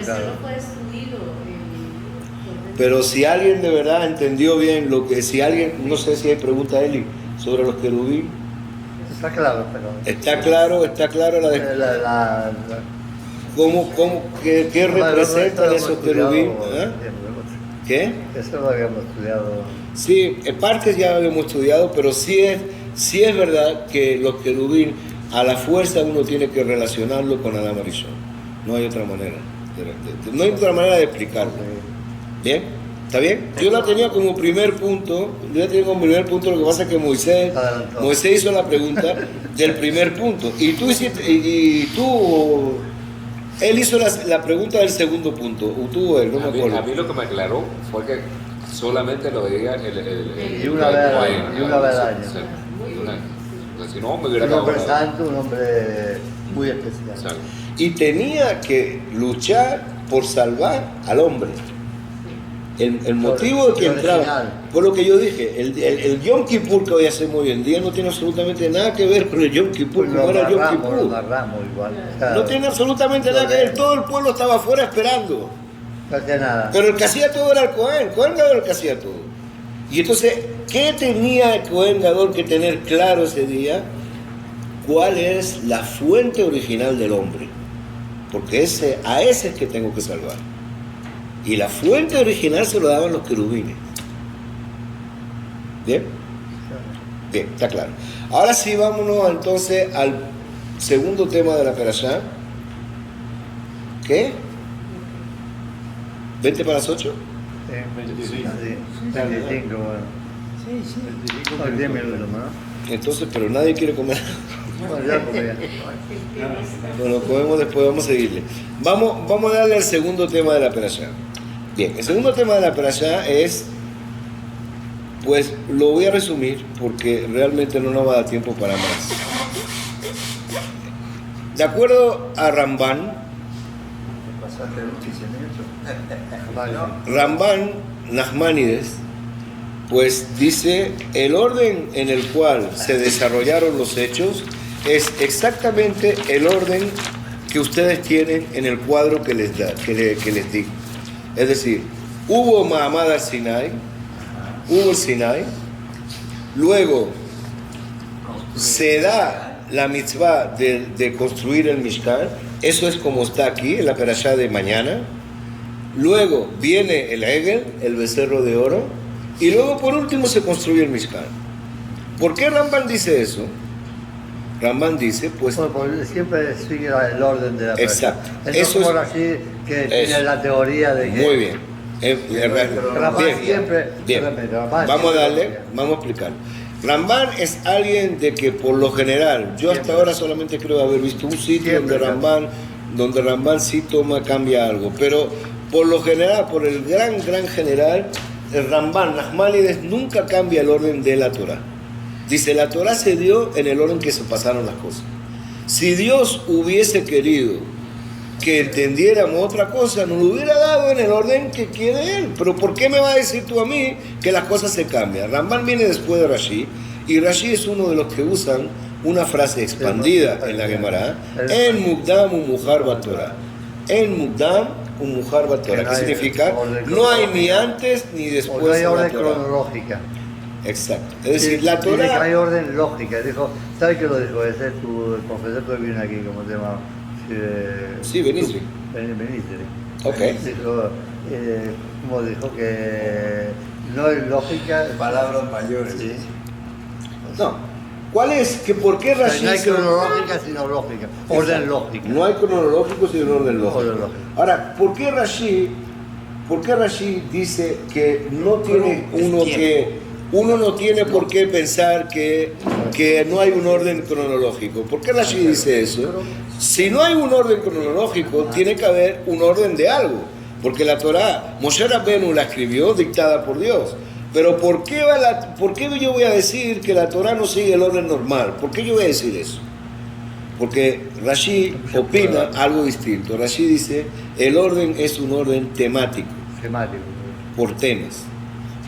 Pero si alguien de verdad entendió bien si alguien, no sé si hay pregunta, Eli, sobre los querubín. Está claro, pero... Está claro ¿Qué representan esos querubín? ¿Eh? ¿Qué? Eso lo habíamos estudiado. Sí, en parte ya lo habíamos estudiado, pero sí es verdad que los querubín, a la fuerza uno tiene que relacionarlo con Adam Arishon. No hay otra manera. No hay otra manera de explicarlo. ¿Bien? ¿Está bien? Yo la tenía como primer punto. Lo que pasa es que Moisés hizo la pregunta del primer punto. Él hizo la pregunta del segundo punto. No me acuerdo. A mí lo que me aclaró fue que solamente lo veía y una vez al año. Si no, me hubiera un hombre santo, un hombre muy especial. Exacto. Y tenía que luchar por salvar al hombre. El motivo de que entraba, por lo que yo dije, el Yom Kippur que hoy hacemos hoy en día no tiene absolutamente nada que ver con el Yom Kippur, como era el Yom Kippur. No tiene absolutamente nada que ver, todo el pueblo estaba afuera esperando. No hacía nada. Pero el que hacía todo era el Cohen Gadol el que hacía todo. Y entonces, ¿qué tenía el Cohen Gadol que tener claro ese día? ¿Cuál es la fuente original del hombre? Porque a ese es que tengo que salvar. Y la fuente original se lo daban los querubines. ¿Bien? Bien, está claro. Ahora sí, vámonos entonces al segundo tema de la perashá. ¿Qué? ¿20 para las 8? 25, bueno. Sí. 10 minutos, ¿no? Entonces, pero nadie quiere comer. Bueno, ya comía. Bueno, comemos después, vamos a seguirle. Vamos a darle al segundo tema de la perashá. Bien, el segundo tema de la perashá es, pues lo voy a resumir porque realmente no nos va a dar tiempo para más. De acuerdo a Ramban Nachmanides, pues dice, el orden en el cual se desarrollaron los hechos es exactamente el orden que ustedes tienen en el cuadro que les digo. Es decir, hubo Mahamad al Sinai, hubo el Sinai, luego se da la mitzvah de construir el Mishkan, eso es como está aquí en la perashá de mañana, luego viene el Egel, el becerro de oro, y luego por último se construye el Mishkan. ¿Por qué Ramban dice eso? Ramban dice, pues... Porque siempre sigue el orden de la perashá. Exacto. Eso es por así que tiene la teoría de que... Muy bien. Bien. Vamos a explicar. Ramban es alguien de que por lo general, yo hasta ahora solamente creo haber visto un sitio donde Ramban sí cambia algo, pero por lo general, por el gran general, el Ramban, Nachmanides, nunca cambia el orden de la Torah. Dice, la Torah se dio en el orden que se pasaron las cosas. Si Dios hubiese querido que entendiéramos otra cosa, nos lo hubiera dado en el orden que quiere Él. Pero ¿por qué me va a decir tú a mí que las cosas se cambian? Ramban viene después de Rashi, y Rashi es uno de los que usan una frase expandida en la Gemara, En Mukdam un Mujar Batorah. En Mukdam un Mujar Batorah. ¿Qué significa? No hay ni antes ni después. No hay orden de la Torah. cronológica. Exacto. Es decir, la Torah... Hay orden lógica. Dijo, ¿sabes qué lo dijo? Ese es el profesor que viene aquí, ¿cómo se llama? Sí, Benítez. Benítez. Ok. Dijo, como dijo que no es lógica. Palabras mayores. Sí. No. ¿Cuál es? ¿Por qué O sea, Rashi no hay se- cronológica sino lógica. Orden lógico. No hay cronológico sino orden lógico. Orden lógico. Ahora, ¿por qué Rashi dice que no tiene uno no tiene por qué pensar que no hay un orden cronológico? ¿Por qué Rashi dice eso? Si no hay un orden cronológico, tiene que haber un orden de algo. Porque la Torá, Moshe Rabbenu la escribió dictada por Dios. Pero ¿por qué yo voy a decir que la Torá no sigue el orden normal? ¿Por qué yo voy a decir eso? Porque Rashi opina algo distinto. Rashi dice, el orden es un orden temático, Temático. por temas.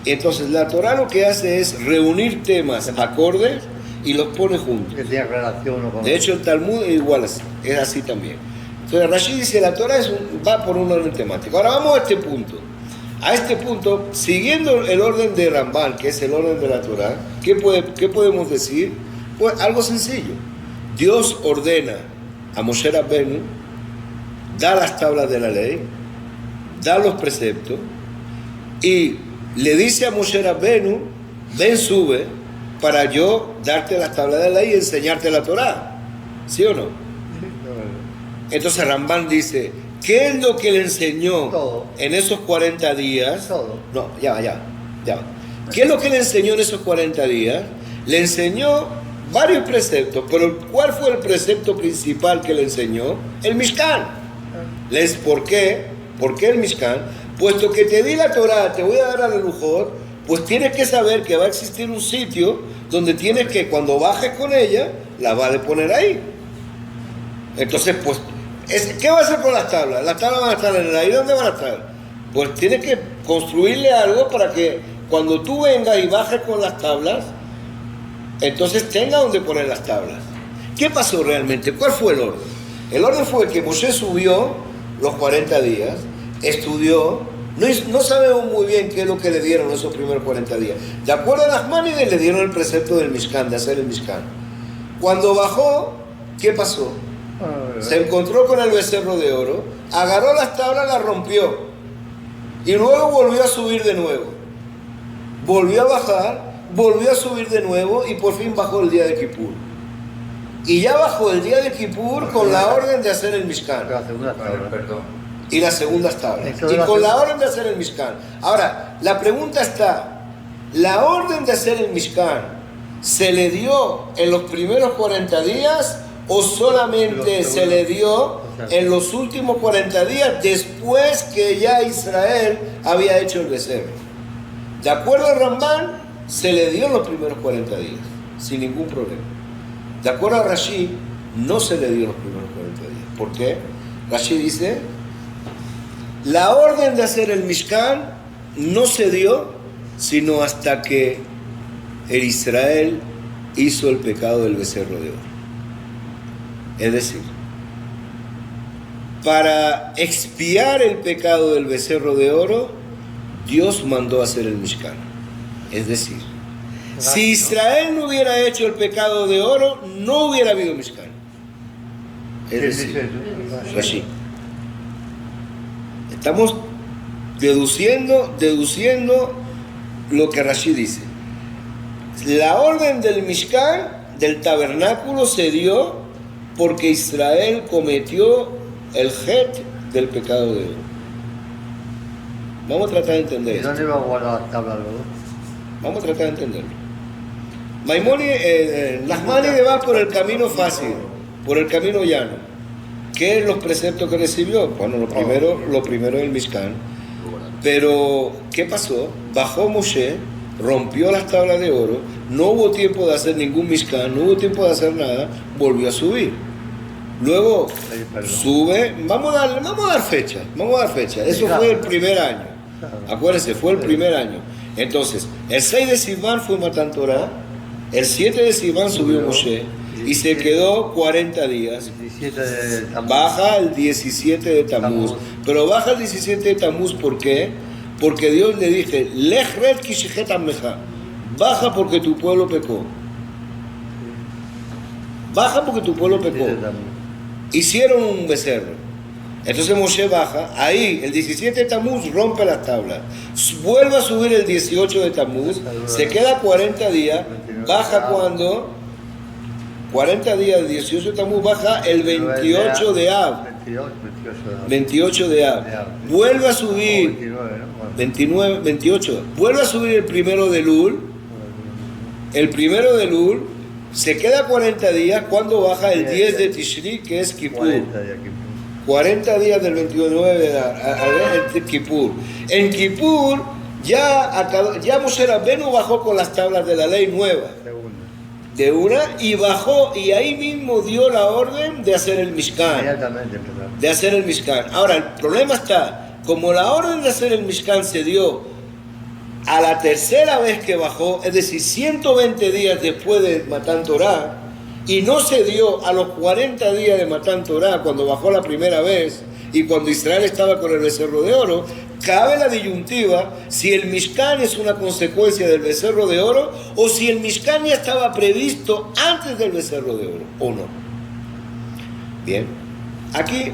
Entonces la Torá lo que hace es reunir temas acordes y los pone juntos. Que tenga relación o con. De hecho el Talmud es igual así, es así también. Entonces Rashi dice, la Torá va por un orden temático. Ahora vamos a este punto. A este punto, siguiendo el orden de Rambam, que es el orden de la Torá, ¿qué podemos decir? Pues algo sencillo. Dios ordena a Moshe Rabbenu, da las tablas de la ley, da los preceptos, y le dice a Moshe Rabbenu, ven, sube, para yo darte las tablas de la ley y enseñarte la Torá. ¿Sí o no? Entonces Rambam dice, ¿qué es lo que le enseñó Todo. en esos 40 días? Todo. No, ya va. ¿Qué es lo que le enseñó en esos 40 días? Le enseñó varios preceptos, pero ¿cuál fue el precepto principal que le enseñó? El Mishkan. ¿Por qué? ¿Por qué el Mishkan? Puesto que te di la Torá, te voy a dar al Lujot, pues tienes que saber que va a existir un sitio donde tienes que, cuando bajes con ella, la vas a poner ahí. Entonces, pues, ¿qué va a hacer con las tablas? Las tablas van a estar en el aire. ¿Dónde van a estar? Pues tienes que construirle algo para que cuando tú vengas y bajes con las tablas, entonces tenga donde poner las tablas. ¿Qué pasó realmente? ¿Cuál fue el orden? El orden fue que Moshe subió los 40 días, estudió, no sabemos muy bien qué es lo que le dieron esos primeros 40 días. De acuerdo a las Maimónides le dieron el precepto del Mishkan, de hacer el Mishkan. Cuando bajó, ¿qué pasó? Se encontró con el becerro de oro, agarró las tablas, las rompió y luego volvió a subir de nuevo. Volvió a bajar, volvió a subir de nuevo y por fin bajó el día de Kippur. Y ya bajó el día de Kippur con la orden de hacer el Mishkan La segunda tabla. Perdón. y las segundas tablas. Eso de Y la con la segunda- orden de hacer el Mishkan. Ahora, la pregunta está, ¿la orden de hacer el Mishkan se le dio en los primeros 40 días o solamente Los se le dio segundos. en los últimos 40 días después que ya Israel había hecho el becerro? De acuerdo a Rambam, se le dio en los primeros 40 días, sin ningún problema. De acuerdo a Rashi, no se le dio en los primeros 40 días. ¿Por qué? Rashi dice, la orden de hacer el Mishkan no se dio sino hasta que el Israel hizo el pecado del becerro de oro. Es decir, para expiar el pecado del becerro de oro, Dios mandó hacer el Mishkan. Es decir, si Israel no hubiera hecho el pecado de oro, no hubiera habido Mishkan. Es decir, Rashi. Estamos deduciendo lo que Rashi dice. La orden del Mishkan, del tabernáculo, se dio porque Israel cometió el het del pecado de oro. Vamos a tratar de entender ¿Y esto. dónde va a guardar las tablas luego? Vamos a tratar de entenderlo. Nachmanides va por el camino fácil, por el camino llano. ¿Qué es los preceptos que recibió? Bueno, lo primero es el Mishkan. Pero, ¿qué pasó? Bajó Moshe, rompió las tablas de oro, no hubo tiempo de hacer ningún Mishkan, no hubo tiempo de hacer nada, volvió a subir. Luego sube, vamos a dar fecha. Eso fue el primer año. Acuérdense, fue el primer año. Entonces, el 6 de Sivan fue Matan Torah, el 7 de Sivan subió Moshe y se quedó 40 días. 17 de Tammuz. Baja el 17 de Tammuz. Pero baja el 17 de Tammuz, ¿por qué? Porque Dios le dice, Lech red kishehet amecha. Baja porque tu pueblo pecó. Baja porque tu pueblo pecó. 17 de Tammuz. hicieron un becerro. Entonces Moshe baja, ahí el 17 de Tammuz rompe las tablas, vuelve a subir el 18 de Tammuz, se queda 40 días, baja cuando, 40 días del 18 de Tammuz, baja el 28 de Av, 28 de Av, vuelve a subir, 29, 28, vuelve a subir el primero de Elul, se queda 40 días, cuando baja el 10 de Tishri, que es Kippur. 40 días del 29 de Kippur. En Kippur ya Moshe Rabbeinu bajó con las tablas de la ley nueva. De una, y bajó, y ahí mismo dio la orden de hacer el Mishkan. Ahora, el problema está, como la orden de hacer el Mishkan se dio a la tercera vez que bajó, es decir, 120 días después de Matan Torah, y no se dio a los 40 días de Matan Torah cuando bajó la primera vez y cuando Israel estaba con el becerro de oro, cabe la disyuntiva si el Mishkan es una consecuencia del becerro de oro o si el Mishkan ya estaba previsto antes del becerro de oro, o no. Bien, aquí,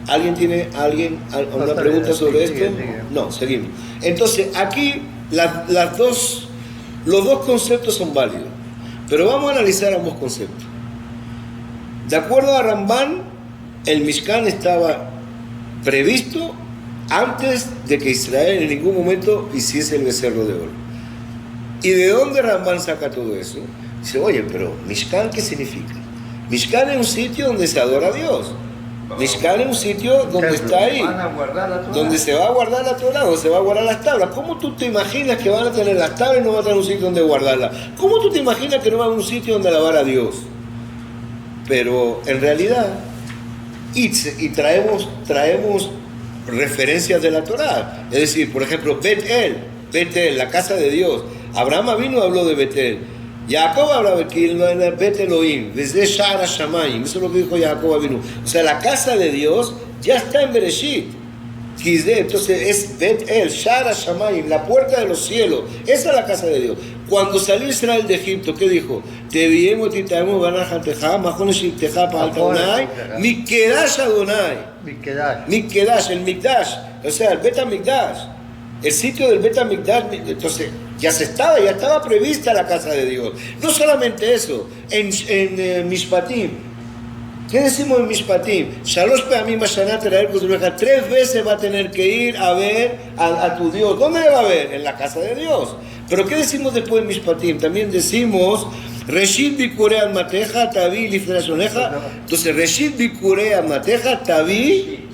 ¿alguien tiene una pregunta sobre esto? No, seguimos. Entonces, aquí los dos conceptos son válidos. Pero vamos a analizar ambos conceptos. De acuerdo a Ramban, el Mishkan estaba previsto antes de que Israel en ningún momento hiciese el becerro de oro. ¿Y de dónde Ramban saca todo eso? Dice, oye, pero Mishkan, ¿qué significa? Mishkan es un sitio donde se adora a Dios. Mishkan es un sitio donde está ahí, donde se va a guardar la Torah, donde se va a guardar las tablas. ¿Cómo tú te imaginas que van a tener las tablas y no van a tener un sitio donde guardarlas? ¿Cómo tú te imaginas que no va a haber un sitio donde alabar a Dios? Pero en realidad, y traemos referencias de la Torah. Es decir, por ejemplo, Betel, la casa de Dios. Abraham vino y habló de Betel. Jacob hablaba que Bet Elohim, desde Shara Shamayim, eso es lo que dijo Jacob vino. O sea, la casa de Dios ya está en Bereshit. Entonces es Bet El, Shara Shamayim, la puerta de los cielos. Esa es la casa de Dios. Cuando salió Israel de Egipto, ¿qué dijo? Te viemos y te traemos Banajanteja, Majoneshiteja, Paltaunai, Mikedash Adonai. Mikedash, el Mikdash, o sea, el Bet HaMikdash. El sitio del Bet HaMikdash, entonces ya estaba prevista la casa de Dios. No solamente eso, en Mishpatim, ¿qué decimos en Mishpatim? Shalosh pe'amim bashana teraer kuzrueja, 3 veces va a tener que ir a ver a tu Dios. ¿Dónde le va a ver? En la casa de Dios. Pero ¿qué decimos después en Mishpatim? También decimos Reshit bikurei almateja tavi lifnei shoneja. Entonces Reshit bikurei almateja tavi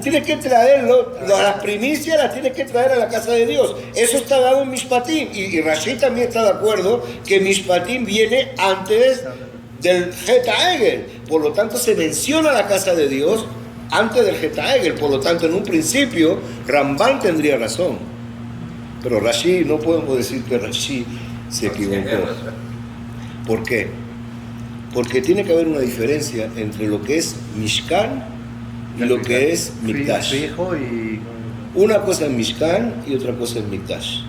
tienes que traerlo, las primicias las tienes que traer a la casa de Dios. Eso está dado en Mishpatim. Y Rashi también está de acuerdo que Mishpatim viene antes del Geta Egel. Por lo tanto, se menciona la casa de Dios antes del Geta Egel. Por lo tanto, en un principio, Ramban tendría razón. Pero Rashi, no podemos decir que Rashi se equivocó. ¿Por qué? Porque tiene que haber una diferencia entre lo que es Mishkan y lo que es Mikdash. Una cosa es Mishkan y otra cosa es Mikdash.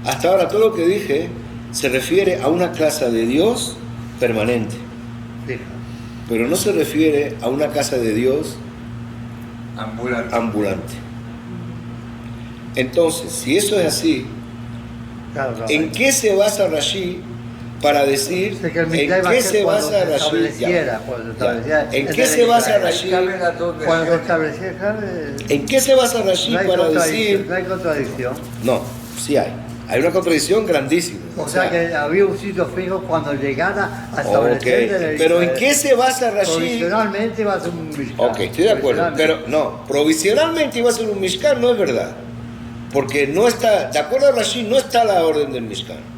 Hasta ahora todo lo que dije se refiere a una casa de Dios permanente, pero no se refiere a una casa de Dios ambulante. Entonces, si eso es así, ¿en qué se basa Rashi para decir en qué se basa Rashi? ¿En qué se basa Rashi? ¿En qué se basa Rashi para decir? No hay contradicción. No, sí hay. Hay una contradicción grandísima. O sea que había un sitio fijo cuando llegara a establecer. Pero ¿en qué se basa Rashi? Provisionalmente iba a ser un Mishkan. Ok, estoy de acuerdo. Pero no, provisionalmente iba a ser un Mishkan, no es verdad. Porque no está, de acuerdo a Rashi, no está la orden del Mishkan.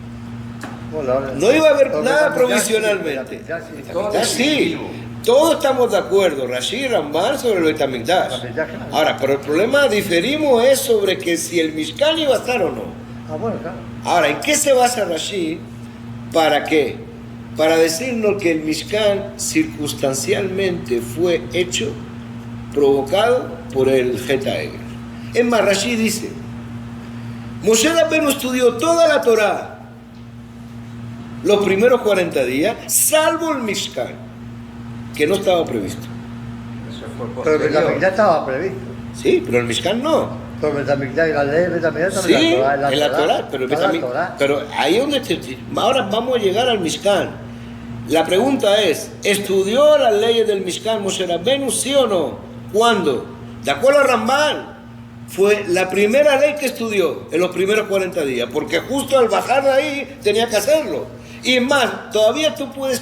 No iba a haber nada provisionalmente. Sí, todos estamos de acuerdo, Rashi y Ramban, sobre el Bet HaMikdash. Ahora, pero el problema diferimos es sobre que si el Mishkan iba a estar o no. Bueno, claro. Ahora, ¿en qué se basa Rashi? ¿Para qué? Para decirnos que el Mishkan circunstancialmente fue hecho, provocado por el Geta Egel. Es más, Rashi dice, Moshe Rabbeinu estudió toda la Torah los primeros 40 días, salvo el Mishkan, que no estaba previsto. Eso fue Pero el posterior. Betamigdash estaba previsto. Sí, pero el Mishkan no. Pero el Betamigdash, la ley del Betamigdash Sí, también en la Torah, pero, está en la Torah. pero ahí donde ahora vamos a llegar al Mishkan. La pregunta es, ¿estudió las leyes del Mishkan Moshe Rabbeinu, sí o no? ¿Cuándo? De acuerdo a Ramban, fue la primera ley que estudió en los primeros 40 días, porque justo al bajar de ahí tenía que hacerlo. Y más, todavía tú puedes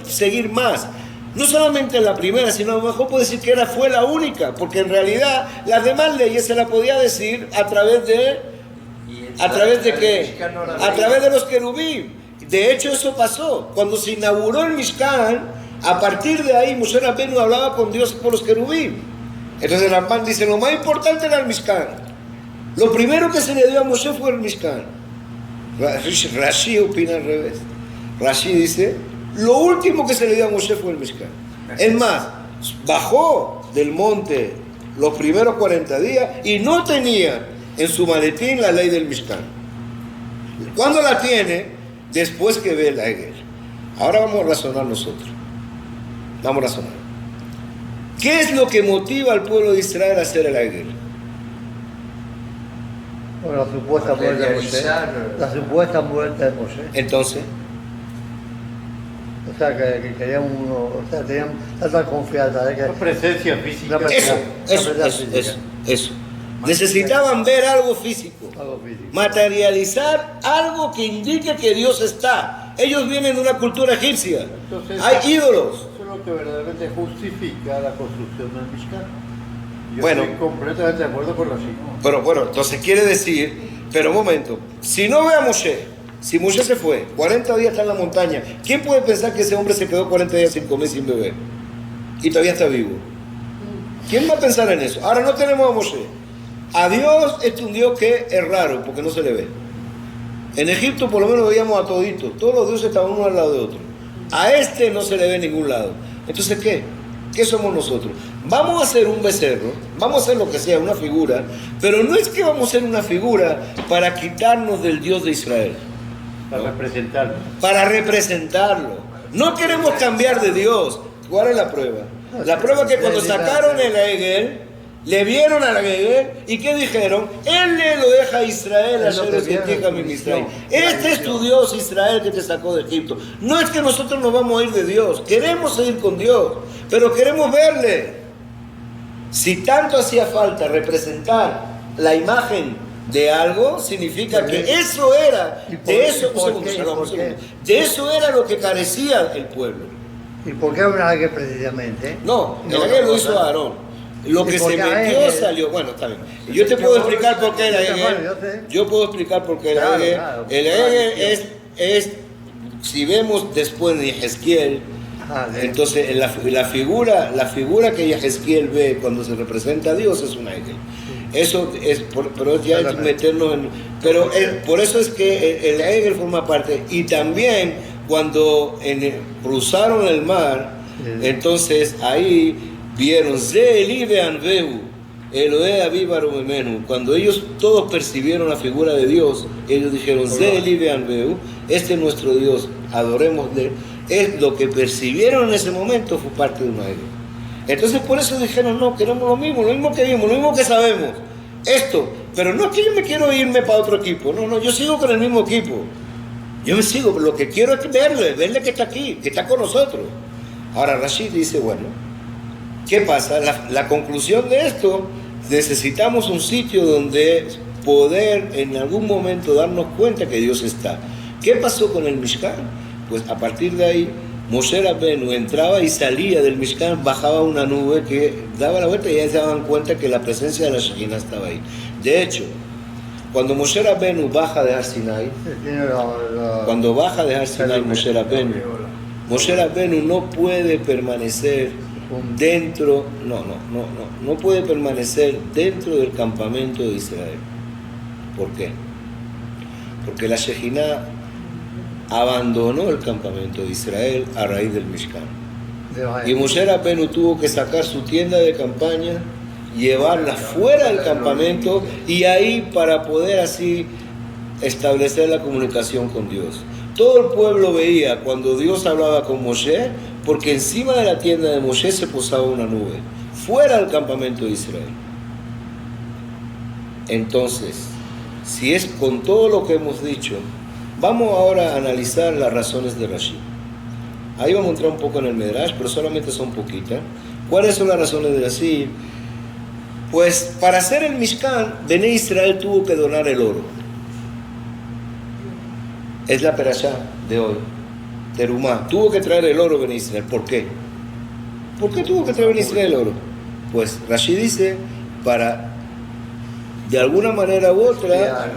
seguir más. No solamente la primera, sino a lo mejor puedes decir que fue la única, porque en realidad las demás leyes se las podía decir a través de qué? A través de los querubín. De hecho eso pasó. Cuando se inauguró el Mishkan, a partir de ahí Moshe Rabbeinu hablaba con Dios por los querubín. Entonces el Rambam dice, lo más importante era el Mishkan. Lo primero que se le dio a Moshe fue el Mishkan. Rashi opina al revés. Rashi dice, lo último que se le dio a Moshe fue el Mishkan. Es más, bajó del monte los primeros 40 días y no tenía en su maletín la ley del Mishkan. ¿Cuándo la tiene? Después que ve la Egel. Ahora vamos a razonar nosotros. Vamos a razonar. ¿Qué es lo que motiva al pueblo de Israel a hacer el Egel? Bueno, la supuesta muerte de Moshe. Materializar. La supuesta muerte de Moshe. Entonces, O sea, que querían uno, o sea, tenían tanta confianza de que... Una presencia física. Una eso. Necesitaban ver algo físico. Algo físico. Materializar algo que indique que Dios está. Ellos vienen de una cultura egipcia. Entonces, Hay ídolos. Eso es lo que verdaderamente justifica la construcción del Mishkan. Yo Bueno. estoy completamente de acuerdo con Rashi. Pero bueno, entonces quiere decir, pero un momento, si no ve a Moshe, si Moshe se fue, 40 días está en la montaña, ¿quién puede pensar que ese hombre se quedó 40 días sin comer, sin beber? Y todavía está vivo. ¿Quién va a pensar en eso? Ahora no tenemos a Moshe. A Dios es un Dios que es raro, porque no se le ve. En Egipto por lo menos veíamos a toditos, todos los dioses estaban uno al lado de otro. A este no se le ve en ningún lado. Entonces, ¿qué? ¿Qué somos nosotros? Vamos a hacer un becerro, vamos a hacer lo que sea, una figura, pero no es que vamos a hacer una figura para quitarnos del Dios de Israel, Para representarlo. para representarlo. No queremos cambiar de Dios. ¿Cuál es la prueba? La prueba es que cuando sacaron el Egel, le vieron al Egel y ¿qué dijeron? Él le lo deja a Israel, a Es lo que viene, mi Israel. la Este es tu Dios, Israel, que te sacó de Egipto. No es que nosotros nos vamos a ir de Dios, queremos seguir con Dios, pero queremos verle. Si tanto hacía falta representar la imagen de algo, significa que eso era, ¿Y por de qué? eso, ¿Y por qué? ¿Y por un segundo. qué? De eso era lo que carecía el pueblo. ¿Y por qué una Egel precisamente? No, el No, Egel lo no, hizo no. Aarón. Lo ¿Y que por se qué metió Egel? salió. Bueno, está bien. Yo te puedo explicar por qué el Bueno, Egel. yo sé. Yo puedo explicar por qué el Claro, Egel. claro, El claro, Egel es, si vemos después de Yehezquiel, Ah, sí. entonces la figura que Yehezquiel ve cuando se representa a Dios es un Egel. Eso es, pero ya es meternos en... Pero por eso es que el Egel forma parte. Y también cuando cruzaron el mar, entonces ahí vieron Ze Eli ve'anvehu, Elohe Aviv Arumemenu. Cuando ellos todos percibieron la figura de Dios, ellos dijeron Ze Eli ve'anvehu, este es nuestro Dios, adorémosle. Es lo que percibieron en ese momento, fue parte de una Egel. Entonces por eso dijeron, no, queremos lo mismo que vimos, lo mismo que sabemos. Esto, pero no es que yo me quiero irme para otro equipo, no, yo sigo con el mismo equipo. Yo me sigo, lo que quiero es verle que está aquí, que está con nosotros. Ahora Rashid dice, bueno, ¿qué pasa? La conclusión de esto, necesitamos un sitio donde poder en algún momento darnos cuenta que Dios está. ¿Qué pasó con el Mishkan? Pues a partir de ahí, Moshe Rabbeinu entraba y salía del Mishkan, bajaba una nube que daba la vuelta y ya se daban cuenta que la presencia de la Shekinah estaba ahí. De hecho, cuando Moshe Rabbeinu baja de Har Sinai, cuando baja de Har Sinai Moshe Rabbeinu no puede permanecer dentro, no puede permanecer dentro del campamento de Israel. ¿Por qué? Porque la Shekinah abandonó el campamento de Israel a raíz del Mishkan. Y Moshe Rabbeinu tuvo que sacar su tienda de campaña, llevarla fuera del campamento y ahí para poder así establecer la comunicación con Dios. Todo el pueblo veía cuando Dios hablaba con Moshe, porque encima de la tienda de Moshe se posaba una nube, fuera del campamento de Israel. Entonces, si es con todo lo que hemos dicho, vamos ahora a analizar las razones de Rashi. Ahí vamos a entrar un poco en el Medrash, pero solamente son poquitas. ¿Cuáles son las razones de Rashi? Pues para hacer el Mishkan, Bené Israel tuvo que donar el oro. Es la perashá de hoy, Terumá. Tuvo que traer el oro Bené Israel. ¿Por qué? ¿Por qué tuvo que traer Bené Israel el oro? Pues Rashi dice, para de alguna manera u otra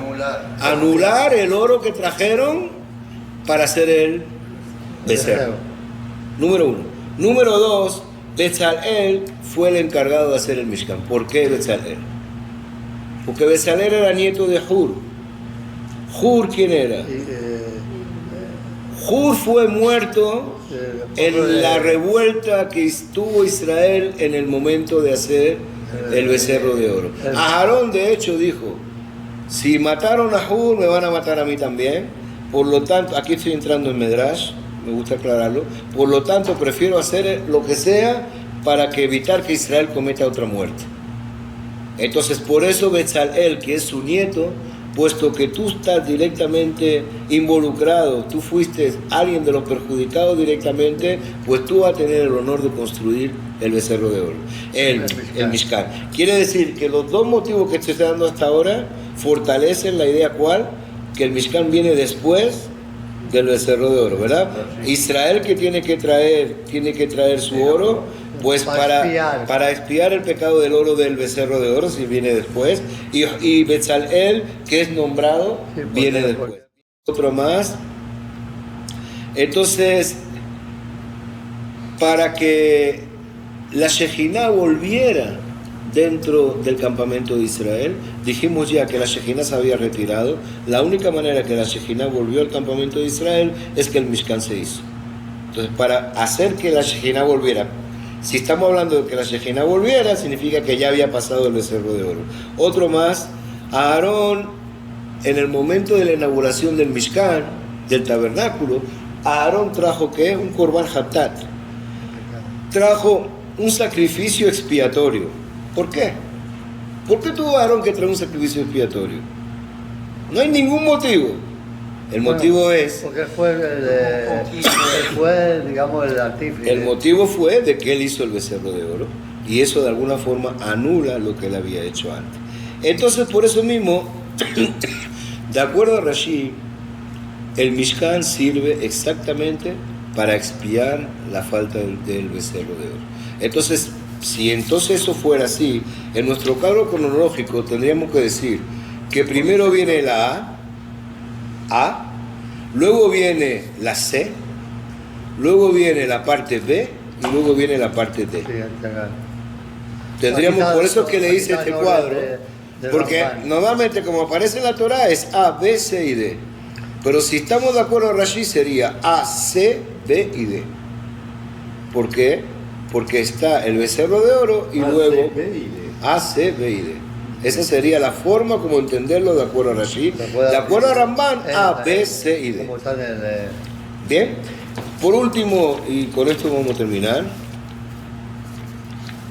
anular el oro que trajeron para hacer el becerro. Número uno. Número dos, Bezalel fue el encargado de hacer el Mishkan. ¿Por qué Bezalel? Porque Bezalel era nieto de Hur. ¿Hur quién era? Hur fue muerto en la revuelta que tuvo Israel en el momento de hacer el becerro de oro. Aarón de hecho dijo, si mataron a Hur me van a matar a mí también. Por lo tanto, aquí estoy entrando en Medrash, me gusta aclararlo, por lo tanto prefiero hacer lo que sea para que evitar que Israel cometa otra muerte. Entonces por eso Bezalel, que es su nieto, puesto que tú estás directamente involucrado, tú fuiste alguien de los perjudicados directamente, pues tú vas a tener el honor de construir el becerro de oro, el Mishkan. Quiere decir que los dos motivos que te estoy dando hasta ahora fortalecen la idea cuál, que el Mishkan viene después del becerro de oro, ¿verdad? Israel que tiene que traer su oro, pues para expiar el pecado del oro del becerro de oro, si viene después, y Bezalel, que es nombrado, viene después. Otro más. Entonces, para que la Shejinah volviera dentro del campamento de Israel, dijimos ya que la Shejinah se había retirado. La única manera que la Shejinah volvió al campamento de Israel es que el Mishkan se hizo. Entonces, para hacer que la Shejinah volviera, si estamos hablando de que la Shejinah volviera, significa que ya había pasado el becerro de oro. Otro más, Aarón, en el momento de la inauguración del Mishkan, del tabernáculo, Aarón trajo ¿qué? Un Korban Hatat. Trajo un sacrificio expiatorio. ¿Por qué? ¿Por qué tuvo Aarón que traer un sacrificio expiatorio? No hay ningún motivo. El motivo es... Porque fue, digamos, el artífice. El motivo fue de que él hizo el becerro de oro. Y eso de alguna forma anula lo que él había hecho antes. Entonces, por eso mismo, de acuerdo a Rashi, el Mishkan sirve exactamente para expiar la falta del becerro de oro. Entonces, si entonces eso fuera así, en nuestro cuadro cronológico tendríamos que decir que primero viene la A, luego viene la C, luego viene la parte B y luego viene la parte D. Tendríamos, por eso es que le hice este cuadro, porque normalmente como aparece en la Torah es A, B, C y D. Pero si estamos de acuerdo a Rashi sería A, C, B y D. ¿Por qué? Porque está el becerro de oro y luego A, C, B y D. Esa sería la forma como entenderlo de acuerdo a Rashi. De acuerdo a Ramban, A, B, C y D. Bien. Por último, y con esto vamos a terminar.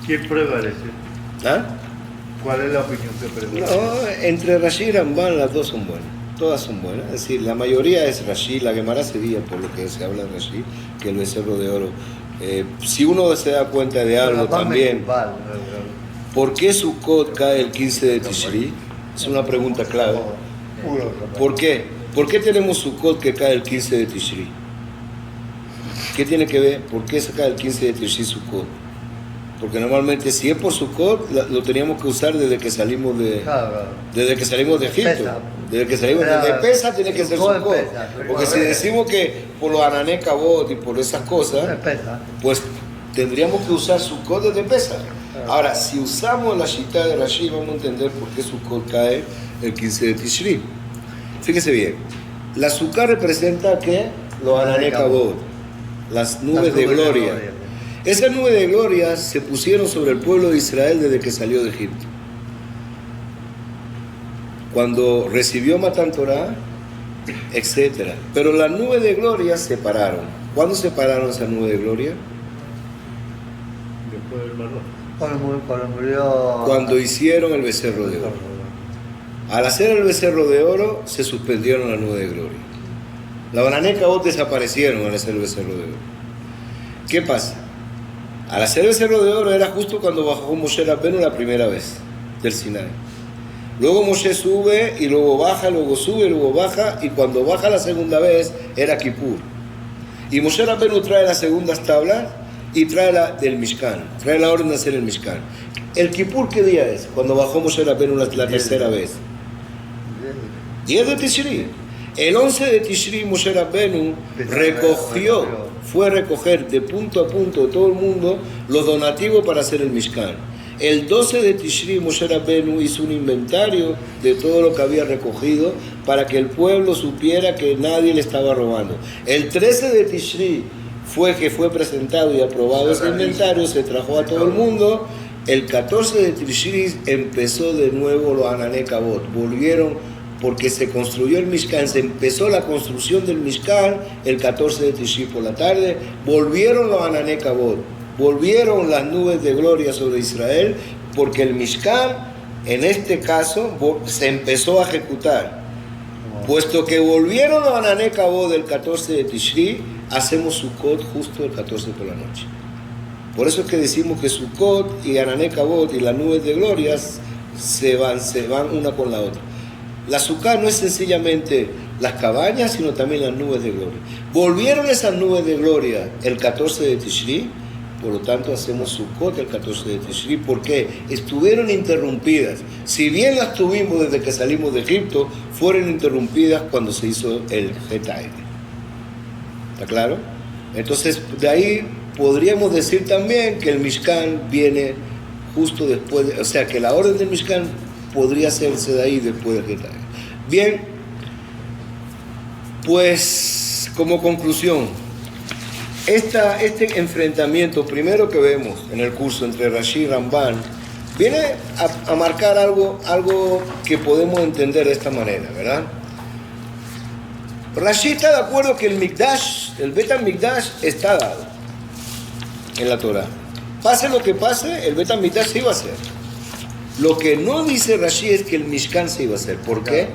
¿Quién prevalece? ¿Ah? ¿Cuál es la opinión que prevalece? No, entre Rashi y Ramban las dos son buenas. Todas son buenas. Es decir, la mayoría es Rashi. La Gemara sería, por lo que se habla de Rashi, que el becerro de oro. Si uno se da cuenta de algo también, ¿por qué Sukkot cae el 15 de Tishri? Es una pregunta clave. ¿Por qué? ¿Por qué tenemos Sukkot que cae el 15 de Tishri? ¿Qué tiene que ver? ¿Por qué se cae el 15 de Tishri Sukkot? Porque normalmente si es por Sukkot lo teníamos que usar desde que salimos de Egipto. Desde que salimos de Pesa tiene que ser Sukkot. Porque si decimos que por los Anané Kabot y por esas cosas, pues tendríamos que usar Sukkot desde Pesa. Ahora, si usamos la Shita de Rashi, vamos a entender por qué Sukkot cae el 15 de Tishri. Fíjese bien, la Sukkah representa que los Anané Kabot, las nubes de gloria. Esas nubes de gloria se pusieron sobre el pueblo de Israel desde que salió de Egipto. Cuando recibió Matan Torah, etc. Pero las nubes de gloria se pararon. ¿Cuándo se pararon esas nubes de gloria? Después del Mar Rojo. Cuando murió... Cuando hicieron el becerro de oro. Al hacer el becerro de oro, se suspendieron las nubes de gloria. La Banané Cabot desaparecieron al hacer el becerro de oro. ¿Qué pasa? Al hacer el becerro de oro era justo cuando bajó Moshe Rabbeinu la primera vez del Sinai. Luego Moshe sube y luego baja, luego sube y luego baja, y cuando baja la segunda vez era Kippur. Y Moshe Rabbeinu trae las segundas tablas y trae la del Mishkan, trae la orden de hacer el Mishkan. ¿El Kippur qué día es? Cuando bajó Moshe Rabbeinu la tercera vez. 10 de Tishri. El 11 de Tishri Moshe Rabbeinu fue a recoger de punto a punto de todo el mundo los donativos para hacer el Mishkan. El 12 de Tishri Moshe Rabbeinu hizo un inventario de todo lo que había recogido para que el pueblo supiera que nadie le estaba robando. El 13 de Tishri fue presentado y aprobado ese inventario, se trajo a todo el mundo. El 14 de Tishri empezó de nuevo los Anané Cabot, volvieron porque se construyó el Mishkan, se empezó la construcción del Mishkan el 14 de Tishri por la tarde, volvieron los Anané Cabot, volvieron las nubes de gloria sobre Israel, porque el Mishkan, en este caso, se empezó a ejecutar. Puesto que volvieron los Anané Cabot del 14 de Tishri, hacemos Sukkot justo el 14 por la noche. Por eso es que decimos que Sukkot y Anané Cabot y las nubes de gloria se van una con la otra. La Sukkah no es sencillamente las cabañas, sino también las nubes de gloria. Volvieron esas nubes de gloria el 14 de Tishri, por lo tanto hacemos Sukkot el 14 de Tishri, porque estuvieron interrumpidas. Si bien las tuvimos desde que salimos de Egipto, fueron interrumpidas cuando se hizo el Getae. ¿Está claro? Entonces, de ahí podríamos decir también que el Mishkan viene justo después, o sea, que la orden del Mishkan podría hacerse de ahí después del Getae. Bien, pues como conclusión, este enfrentamiento primero que vemos en el curso entre Rashi y Ramban viene a marcar algo que podemos entender de esta manera, ¿verdad? Rashi está de acuerdo que el Mikdash, el Bet HaMikdash está dado en la Torah. Pase lo que pase, el Bet HaMikdash se iba a hacer. Lo que no dice Rashi es que el Mishkan se iba a hacer. ¿Por qué?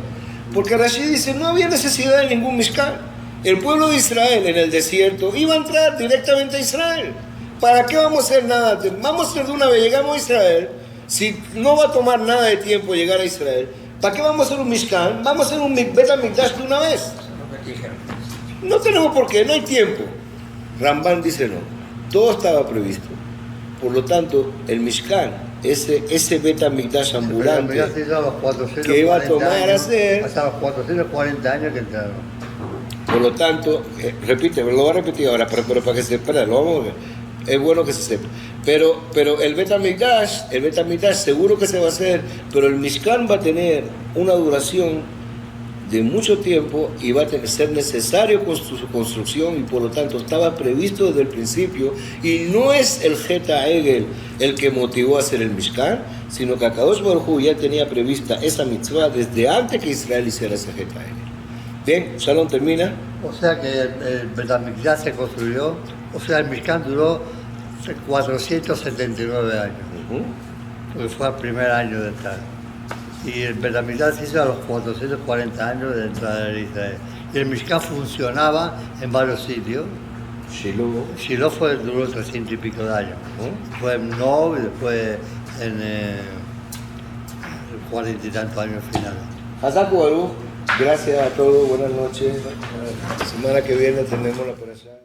Porque Rashi dice, no había necesidad de ningún Mishkan. El pueblo de Israel en el desierto iba a entrar directamente a Israel. ¿Para qué vamos a hacer nada? Vamos a hacer de una vez, llegamos a Israel. Si no va a tomar nada de tiempo llegar a Israel, ¿para qué vamos a hacer un Mishkan? Vamos a hacer un Bet HaMikdash de una vez. No tenemos por qué, no hay tiempo. Ramban dice no. Todo estaba previsto. Por lo tanto, el Mishkan, ese Bet HaMikdash ambulante que iba a tomar a hacer, hasta los 440 años que entraron. Por lo tanto, repite, lo voy a repetir ahora, pero para que se espera, lo vamos a ver. Es bueno que se sepa. Pero el Bet HaMikdash seguro que se va a hacer, pero el Mishkan va a tener una duración de mucho tiempo y va a ser necesario con su construcción, y por lo tanto estaba previsto desde el principio, y no es el Geta Egel el que motivó a hacer el Mishkan, sino que Akadosh Baruj Hu ya tenía prevista esa mitzvah desde antes que Israel hiciera ese Geta Egel. Bien, Shalom termina. O sea que el Bet HaMikdash se construyó, o sea, el Mishkan duró 479 años, porque fue el primer año de entrada. Y el Bet HaMikdash se hizo a los 440 años de entrada en Israel. Y el Mishkan funcionaba en varios sitios. Shiloh duró 300 y pico de años. Fue en Nob y después en 40 y tantos años finales. Hazaku Baruch, gracias a todos, buenas noches. La semana que viene tenemos la operación.